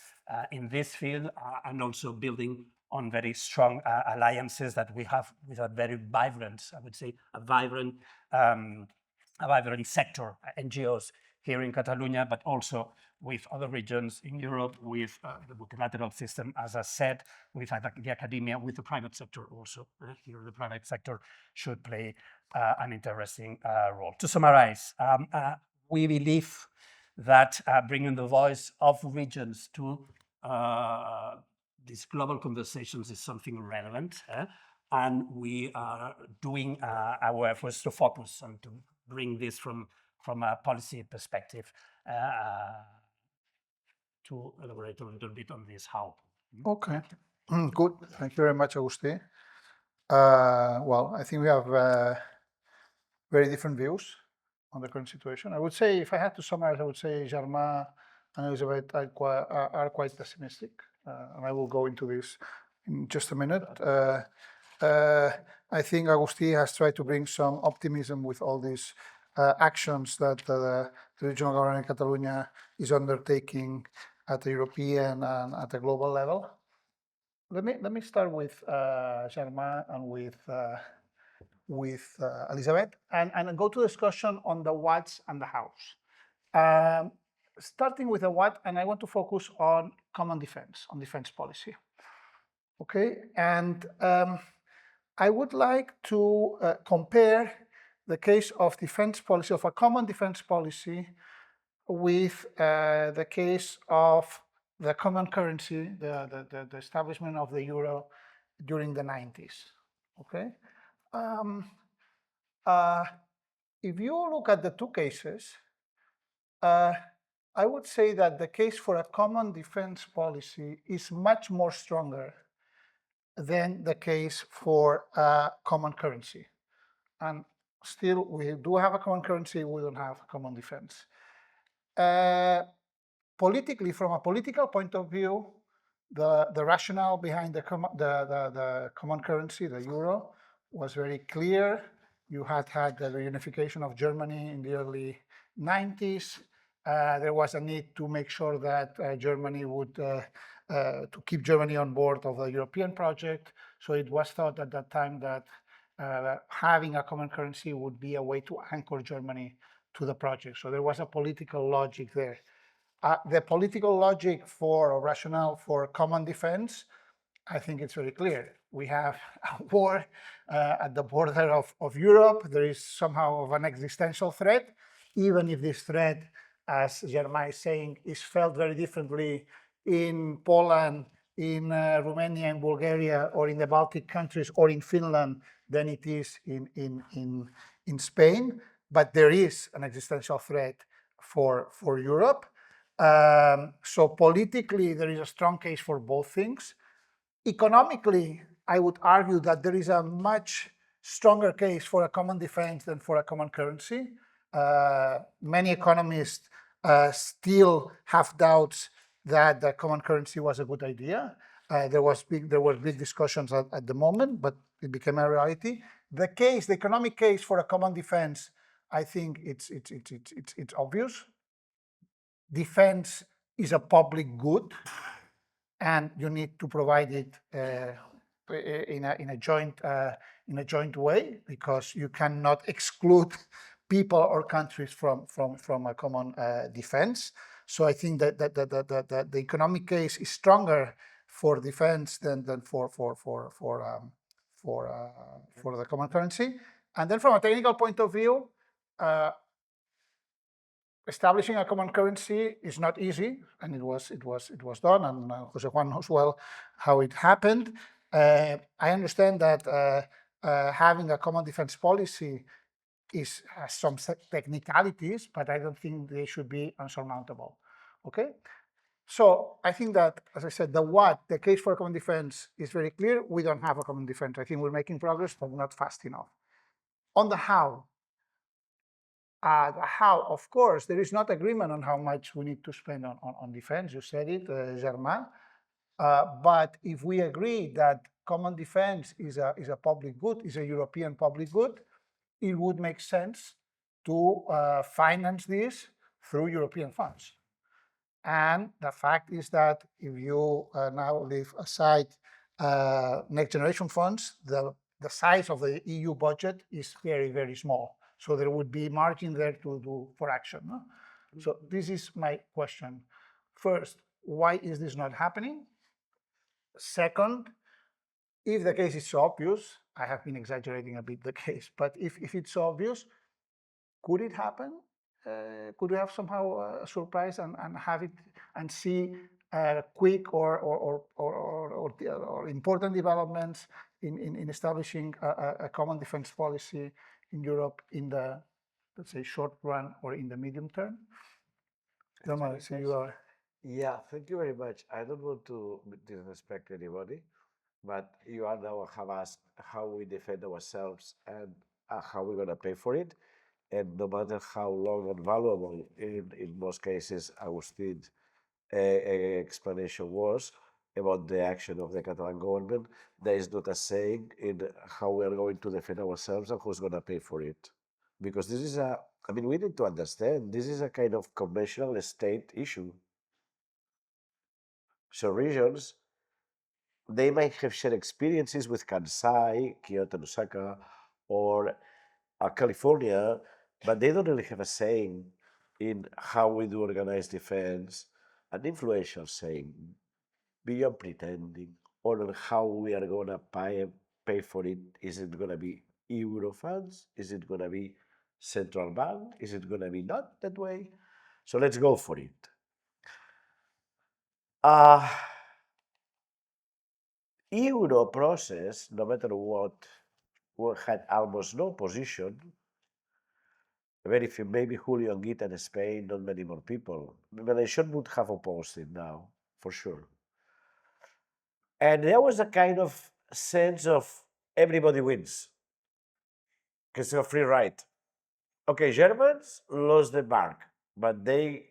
in this field and also building on very strong alliances that we have with a very vibrant, I would say, a vibrant sector, NGOs here in Catalonia, but also with other regions in Europe, with the multilateral system, as I said, with the academia, with the private sector also. Here, the private sector should play an interesting role. To summarize, we believe that bringing the voice of regions to these global conversations is something relevant, and we are doing our efforts to focus and to bring this from a policy perspective to elaborate a little bit on this how. Okay, good. Thank you very much, Agustí. Well, I think we have very different views on the current situation. I would say, if I had to summarize, I would say Germà and Elisabeth are quite pessimistic, and I will go into this in just a minute. I think Agustí has tried to bring some optimism with all these actions that the regional government in Catalonia is undertaking at the European and at the global level. Let me start with Germà and with Elisabeth, and go to discussion on the whats and the hows. Starting with the what, and I want to focus on common defense, on defense policy. Okay, and I would like to compare the case of defense policy, of a common defense policy, with the case of the common currency, the establishment of the euro during the 90s. Okay, if you look at the two cases, I would say that the case for a common defense policy is much more stronger than the case for a common currency. And still, we do have a common currency, we don't have a common defense. Politically, from a political point of view, the rationale behind the common currency, the euro, was very clear. You had the reunification of Germany in the early 90s. There was a need to make sure that Germany would, to keep Germany on board of the European project. So it was thought at that time that having a common currency would be a way to anchor Germany to the project. So there was a political logic there. The political logic for, or rationale for common defense, I think it's very clear. We have a war at the border of Europe. There is somehow of an existential threat, even if this threat, as Germà is saying, is felt very differently in Poland, in Romania and Bulgaria, or in the Baltic countries, or in Finland than it is in Spain. But there is an existential threat for Europe. So politically, there is a strong case for both things. Economically, I would argue that there is a much stronger case for a common defense than for a common currency. Many economists still have doubts that the common currency was a good idea. There were big discussions at the moment, but it became a reality. The economic case for a common defense, I think it's obvious. Defense is a public good, and you need to provide it in a joint way, because you cannot exclude people or countries from a common defense. So I think that the economic case is stronger for defense than for the common currency. And then from a technical point of view, establishing a common currency is not easy, and it was done, and Jose Juan knows well how it happened. I understand that having a common defense policy has some technicalities, but I don't think they should be unsurmountable. Okay, so I think that, as I said, the case for a common defense is very clear. We don't have a common defense. I think we're making progress, but not fast enough. On the how, of course, there is not agreement on how much we need to spend on defense. You said it, Germà. But if we agree that common defense is a public good, is a European public good, it would make sense to finance this through European funds. And the fact is that if you now leave aside next generation funds, the size of the EU budget is very, very small. So there would be margin there for action. No? So this is my question. First, why is this not happening? Second, if the case is so obvious, I have been exaggerating a bit the case, but if it's so obvious, could it happen? Could we have somehow a surprise and have it and see quick or important developments in establishing a common defense policy in Europe in the, let's say, short run or in the medium term? Germà, so you are. Yeah, thank you very much. I don't want to disrespect anybody, but you are now have asked how we defend ourselves and how we're going to pay for it. And no matter how long and valuable, in most cases, Agustí's explanation was about the action of the Catalan government, there is not a saying in how we are going to defend ourselves and who's going to pay for it. Because this is I mean, we need to understand, this is a kind of conventional state issue. So regions, they might have shared experiences with Kansai, Kyoto, and Osaka, or California, but they don't really have a saying in how we do organize defense, an influential saying, beyond pretending, or on how we are going to pay for it. Is it going to be Euro funds? Is it going to be central bank? Is it going to be not that way? So let's go for it. Euro process, no matter what had almost no position. Very few, maybe Julio and Gita in Spain, not many more people. Malaysia would have opposed it now, for sure. And there was a kind of sense of everybody wins. Because it's a free ride. Okay, Germans lost the mark, but they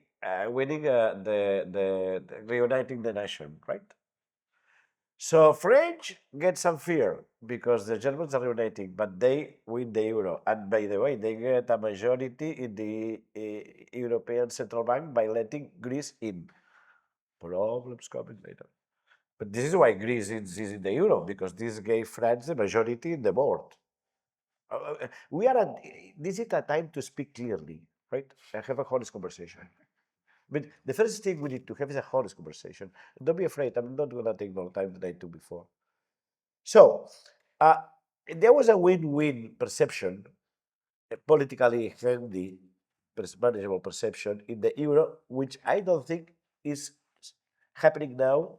winning the reuniting the nation, right? So French get some fear because the Germans are reuniting, but they win the euro. And by the way, they get a majority in the European Central Bank by letting Greece in. Problems coming later. But this is why Greece is in the euro, because this gave France the majority in the board. This is a time to speak clearly, right? And have a honest conversation. But the first thing we need to have is a honest conversation. Don't be afraid. I'm not going to take more time than I took before. So there was a win-win perception, a politically handy, manageable perception in the euro, which I don't think is happening now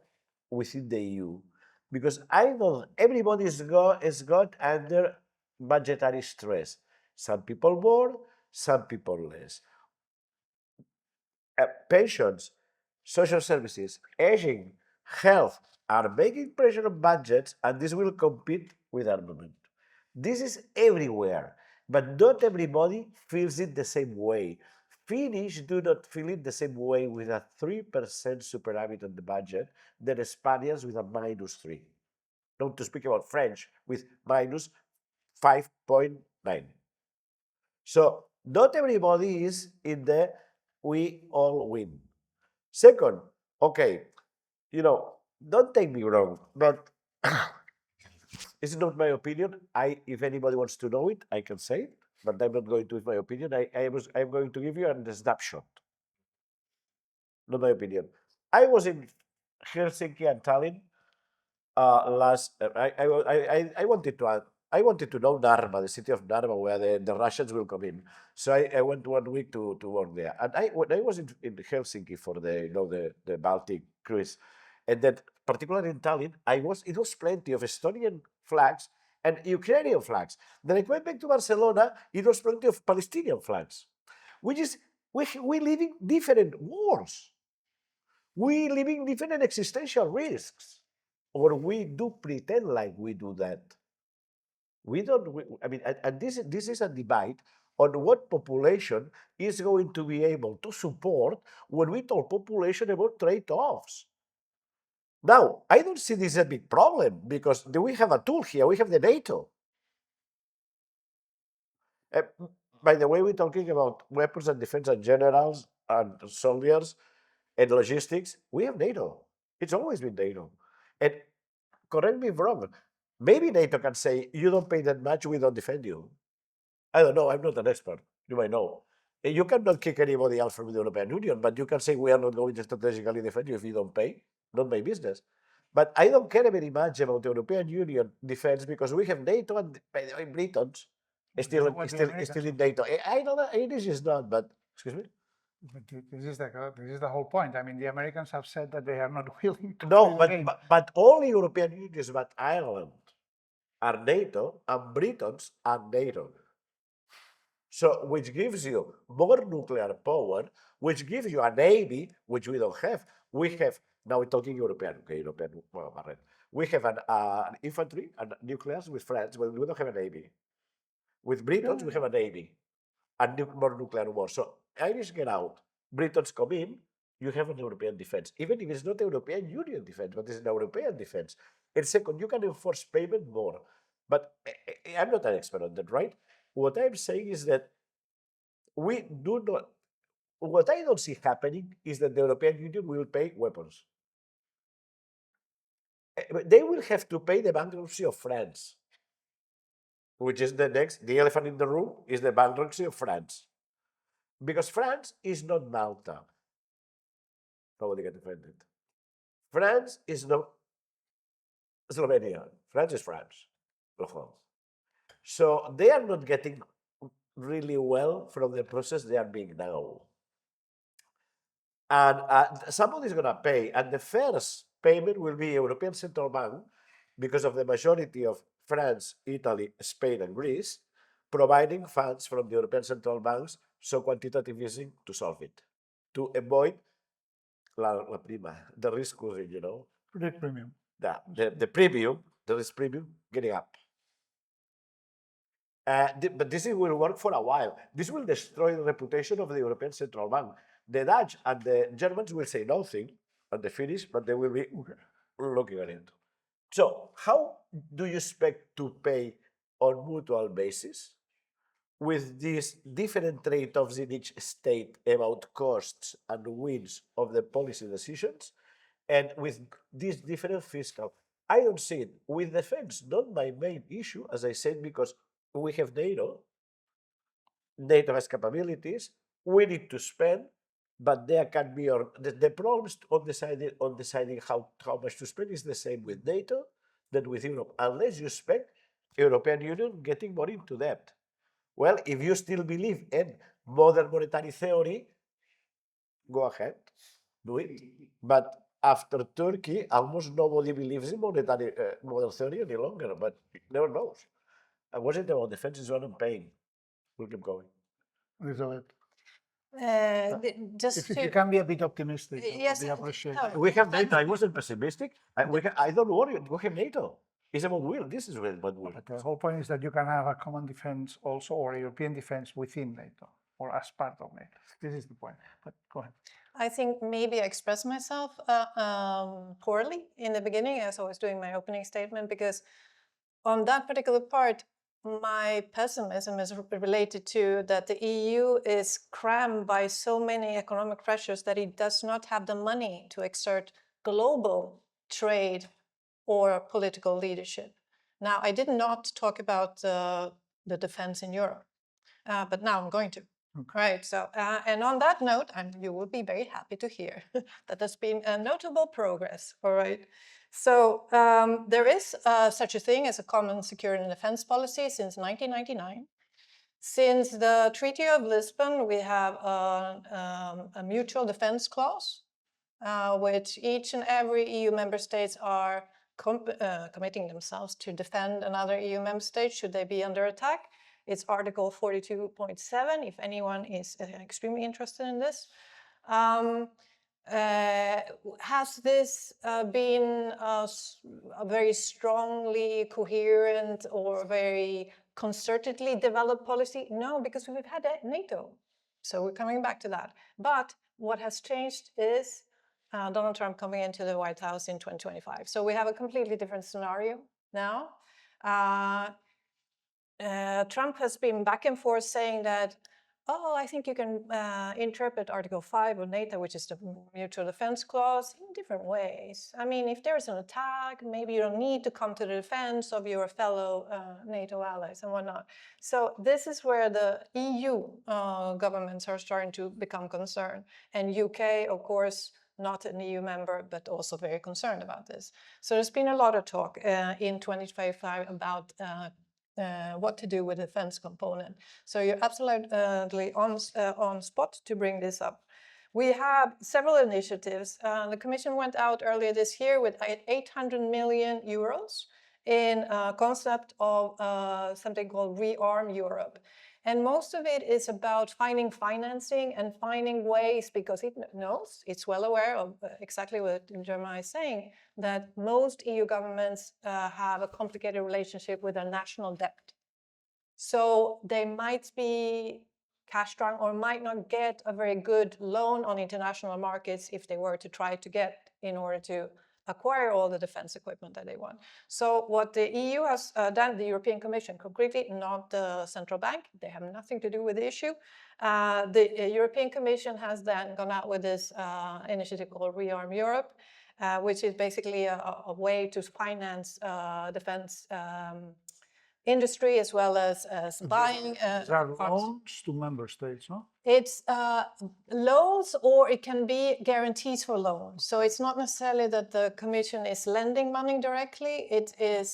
within the EU, because everybody has got under budgetary stress. Some people more, some people less. Pensions, social services, aging, health are making pressure on budgets, and this will compete with armament. This is everywhere, but not everybody feels it the same way. Finnish do not feel it the same way with a 3% superávit on the budget than Spaniards with a -3. Not to speak about French with -5.9. So not everybody is in the we all win. Second, okay, don't take me wrong, but it's not my opinion. If anybody wants to know it, I can say it, but I'm not going to give my opinion. I'm going to give you a snapshot. Not my opinion. I was in Helsinki and Tallinn last. I wanted to know Narva, the city of Narva, where the Russians will come in. So I went 1 week to work there. And when I was in Helsinki for the Baltic cruise, and that particularly in Tallinn, it was plenty of Estonian flags and Ukrainian flags. Then I went back to Barcelona, it was plenty of Palestinian flags, which is we living different wars. We living different existential risks, or we do pretend like we do that. And this is a debate on what population is going to be able to support when we talk population about trade-offs. Now, I don't see this as a big problem because we have a tool here. We have the NATO. By the way, we're talking about weapons and defense and generals and soldiers and logistics. We have NATO. It's always been NATO. And correct me if wrong, maybe NATO can say, you don't pay that much, we don't defend you. I don't know, I'm not an expert. You might know. You cannot kick anybody out from the European Union, but you can say we are not going to strategically defend you if you don't pay. Not my business. But I don't care very much about the European Union defense because we have NATO and, by the way, Britons still in NATO. I don't know, English is not, but excuse me? But this is the whole point. I mean, the Americans have said that they are not willing to No, play the game. but all European unions but Ireland are NATO, and Britons are NATO. So, which gives you more nuclear power, which gives you a navy, which we don't have. We have, now we're talking European, okay, European, well, we have an infantry and nuclears with France, but we don't have a navy. With Britons, we have a navy and more nuclear war. So, Irish get out, Britons come in, you have an European defense. Even if it's not a European Union defense, but it's an European defense. And second, you can enforce payment more. But I'm not an expert on that, right? What I'm saying is that we do not, what I don't see happening is that the European Union will pay weapons. They will have to pay the bankruptcy of France, which is the elephant in the room is the bankruptcy of France. Because France is not Malta. Nobody get offended. France is not Slovenia. France is France. So they are not getting really well from the process they are being now. And somebody's going to pay. And the first payment will be European Central Bank, because of the majority of France, Italy, Spain, and Greece, providing funds from the European Central Banks, so quantitative easing to solve it, to avoid the risk, you know. Risk premium. The premium, the risk premium, getting up. But this will work for a while. This will destroy the reputation of the European Central Bank. The Dutch and the Germans will say nothing, and the Finnish, but they will be looking at it. So how do you expect to pay on mutual basis with these different trade-offs in each state about costs and wins of the policy decisions, and with these different fiscal? I don't see it. With defense, not my main issue, as I said, because we have NATO. NATO has capabilities. We need to spend, but there can be the problems on deciding how much to spend is the same with NATO than with Europe, unless you expect European Union getting more into debt. Well, if you still believe in modern monetary theory, go ahead, do it. But after Turkey, almost nobody believes in monetary modern theory any longer, but never knows. I wasn't about defense, it's what I'm paying. We'll keep going. Elisabeth, Just if you can be a bit optimistic, yes, we appreciate no. it. We have NATO. I wasn't pessimistic. I don't worry. We have NATO. It's about will. This is about will. But the whole point is that you can have a common defense also, or a European defense within NATO, or as part of NATO. This is the point. But go ahead. I think maybe I expressed myself poorly in the beginning as I was doing my opening statement, because on that particular part, my pessimism is related to that the EU is crammed by so many economic pressures that it does not have the money to exert global trade or political leadership. Now, I did not talk about the defense in Europe, but now I'm going to. Okay. Right. So, and on that note, and you will be very happy to hear that there's been a notable progress. All right. So there is such a thing as a common security and defense policy since 1999. Since the Treaty of Lisbon, we have a mutual defense clause, which each and every EU member states are committing themselves to defend another EU member state should they be under attack. It's Article 42.7, if anyone is extremely interested in this. Has this been a very strongly coherent or very concertedly developed policy? No, because we've had NATO. So we're coming back to that. But what has changed is Donald Trump coming into the White House in 2025. So we have a completely different scenario now. Trump has been back and forth saying that, oh, I think you can interpret Article 5 of NATO, which is the Mutual Defense Clause, in different ways. I mean, if there's an attack, maybe you don't need to come to the defense of your fellow NATO allies and whatnot. So this is where the EU governments are starting to become concerned. And UK, of course, not an EU member, but also very concerned about this. So there's been a lot of talk in 2025 about what to do with the defense component. So you're absolutely on spot to bring this up. We have several initiatives. The Commission went out earlier this year with 800 million euros in a concept of something called Rearm Europe. And most of it is about finding financing and finding ways, because it knows, it's well aware of exactly what Germà is saying, that most EU governments have a complicated relationship with their national debt. So they might be cash strong or might not get a very good loan on international markets if they were to try to get in order to acquire all the defense equipment that they want. So what the EU has done, the European Commission concretely, not the central bank, they have nothing to do with the issue. The European Commission has then gone out with this initiative called Rearm Europe, which is basically a way to finance defense industry as well as buying. There are loans to member states, no? It's loans, or it can be guarantees for loans. So it's not necessarily that the Commission is lending money directly. It is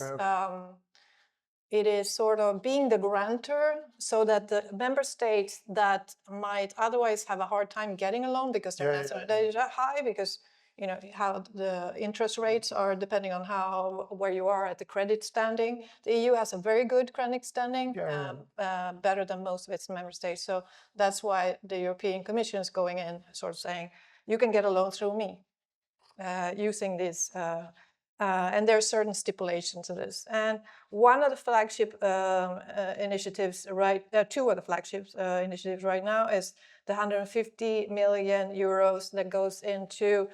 sort of being the grantor, so that the member states that might otherwise have a hard time getting a loan because their national debt is high, because you know how the interest rates are depending on where you are at the credit standing. The EU has a very good credit standing, better than most of its member states. So that's why the European Commission is going in, sort of saying, you can get a loan through me using this. And there are certain stipulations to this. And one of the flagship initiatives, two of the flagship initiatives right now is the 150 million euros that goes into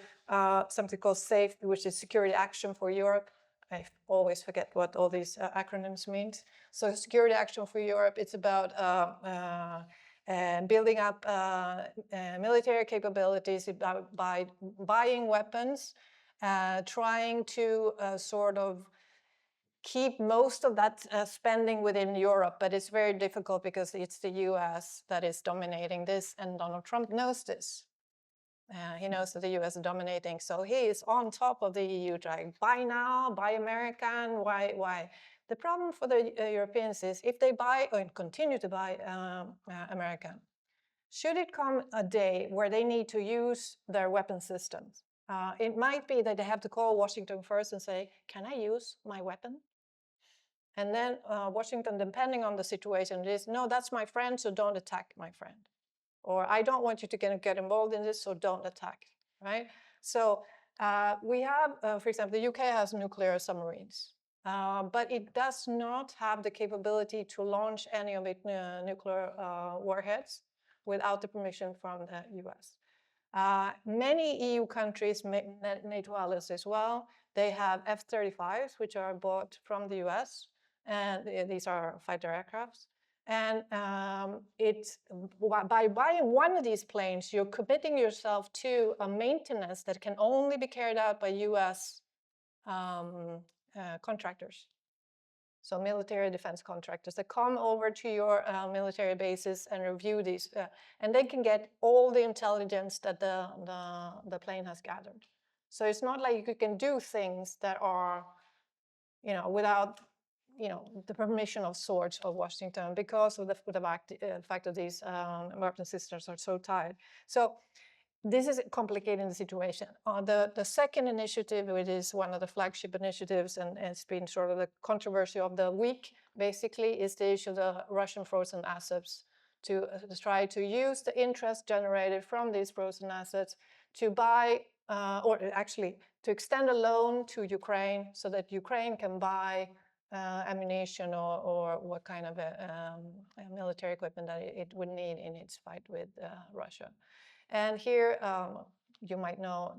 something called SAFE, which is Security Action for Europe. I always forget what all these acronyms mean. So Security Action for Europe, it's about building up military capabilities by buying weapons, trying to sort of keep most of that spending within Europe, but it's very difficult because it's the US that is dominating this, and Donald Trump knows this. He knows that the US is dominating, so he is on top of the EU, trying buy now, buy American, why? The problem for the Europeans is if they buy and continue to buy American, should it come a day where they need to use their weapon systems, it might be that they have to call Washington first and say, can I use my weapon? And then Washington, depending on the situation, is, no, that's my friend, so don't attack my friend. Or I don't want you to get involved in this, so don't attack, right? So we have, for example, the UK has nuclear submarines, but it does not have the capability to launch any of its nuclear warheads without the permission from the US. Many EU countries, NATO allies as well, they have F-35s, which are bought from the US, and these are fighter aircrafts. And by buying one of these planes, you're committing yourself to a maintenance that can only be carried out by US contractors. So military defense contractors that come over to your military bases and review these, and they can get all the intelligence that the plane has gathered. So it's not like you can do things that are, without, the permission of sorts of Washington, because of the fact that these weapon systems are so tied. So this is complicating the situation. The second initiative, which is one of the flagship initiatives, and it's been sort of the controversy of the week, basically, is the issue of the Russian frozen assets, to try to use the interest generated from these frozen assets to buy, or actually to extend a loan to Ukraine so that Ukraine can buy ammunition or what kind of military equipment that it would need in its fight with Russia. And here, you might know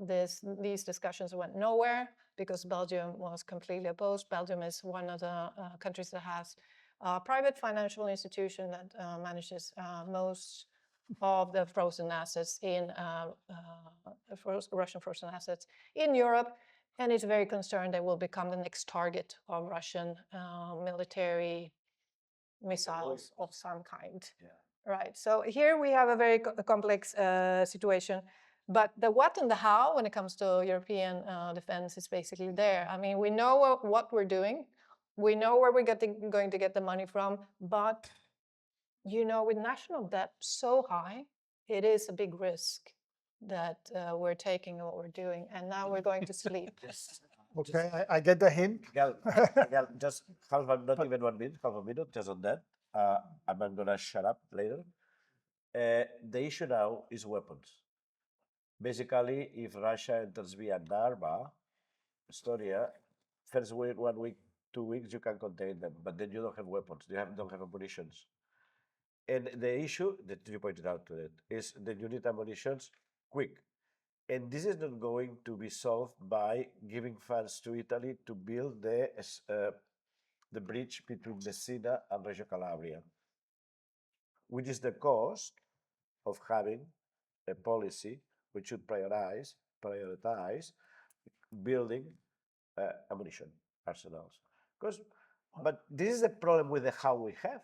these discussions went nowhere because Belgium was completely opposed. Belgium is one of the countries that has a private financial institution that manages most of the frozen assets in Russian frozen assets in Europe, and is very concerned they will become the next target of Russian military missiles of some kind. Yeah. Right, so here we have a very complex situation, but the what and the how when it comes to European defense is basically there. I mean, we know what we're doing, we know where we're going to get the money from, but with national debt so high, it is a big risk that we're taking and what we're doing, and now we're going to sleep. Okay, I get the hint. Miquel, just not even 1 minute, half a minute, just on that. I'm gonna shut up later. The issue now is weapons. Basically, if Russia enters via Narva, Estonia, first week, 1 week, 2 weeks, you can contain them, but then you don't have weapons, don't have ammunitions. And the issue that you pointed out to it is that you need ammunitions quick. And this is not going to be solved by giving funds to Italy to build the bridge between Messina and Reggio Calabria, which is the cost of having a policy which should prioritize building ammunition arsenals. But this is the problem with the how we have.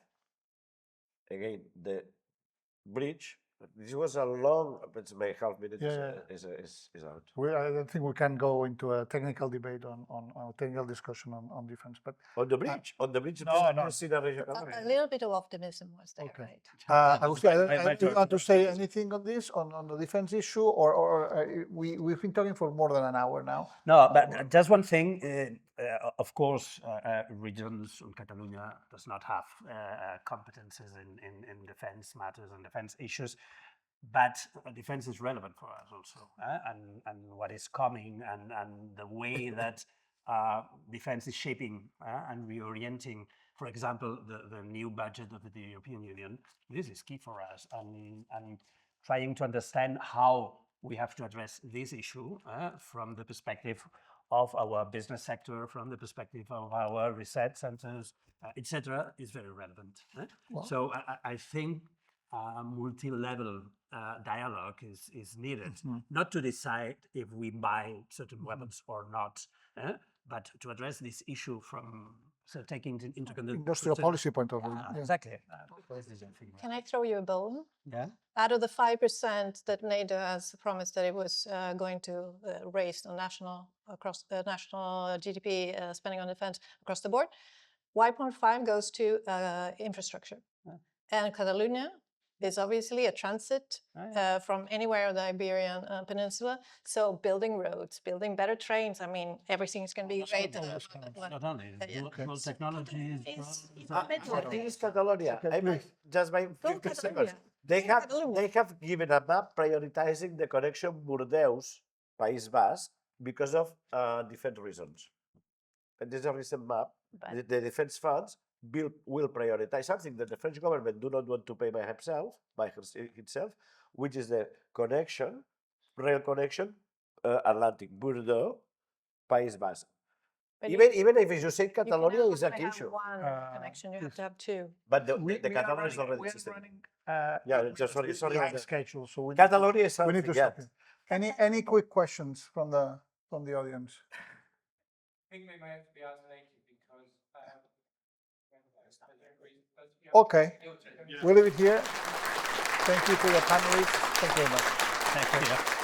Again, the bridge. This was a long, it's my half minute is out. I don't think we can go into a technical debate on a technical discussion on defense, but On the bridge, No. A little bit of optimism was there, Okay. right? Agustí, do you want to say anything on this, on the defense issue, or we've been talking for more than an hour now? No, but just one thing. Of course, regions on Catalonia does not have competences in defense matters and defense issues, but defense is relevant for us also, and what is coming and the way that defense is shaping and reorienting. For example, the new budget of the European Union. This is key for us, and trying to understand how we have to address this issue from the perspective of our business sector, from the perspective of our research centers, etc., is very relevant. Well, So I think multi-level dialogue is needed, not to decide if we buy certain weapons or not, but to address this issue from taking into consideration industrial policy point of view. Exactly. Can I throw you a bone? Yeah. Out of the 5% that NATO has promised that it was going to raise on across the national GDP spending on defense across the board, 1.5 goes to infrastructure. And Catalonia is obviously a transit from anywhere on the Iberian Peninsula. So building roads, building better trains. I mean, everything's going to be great. Not only well, technology This is Catalonia. Just by 50 seconds. They have given a map prioritizing the connection Bordeaux, País Basque, because of defense reasons. And this is a recent map. The defense funds will prioritize something that the French government do not want to pay by itself, which is the connection, rail connection, Atlantic, Bordeaux, País Basque. Even if you say Catalonia is a issue. One connection, you have to have two. But the Catalonia is already existing. Sorry. Schedule, so Catalonia is we need to stop it. Any quick questions from the audience? I think they might have to be asked later because Okay, we'll leave it here. Thank you to the panelists. Thank you very much. Thank you.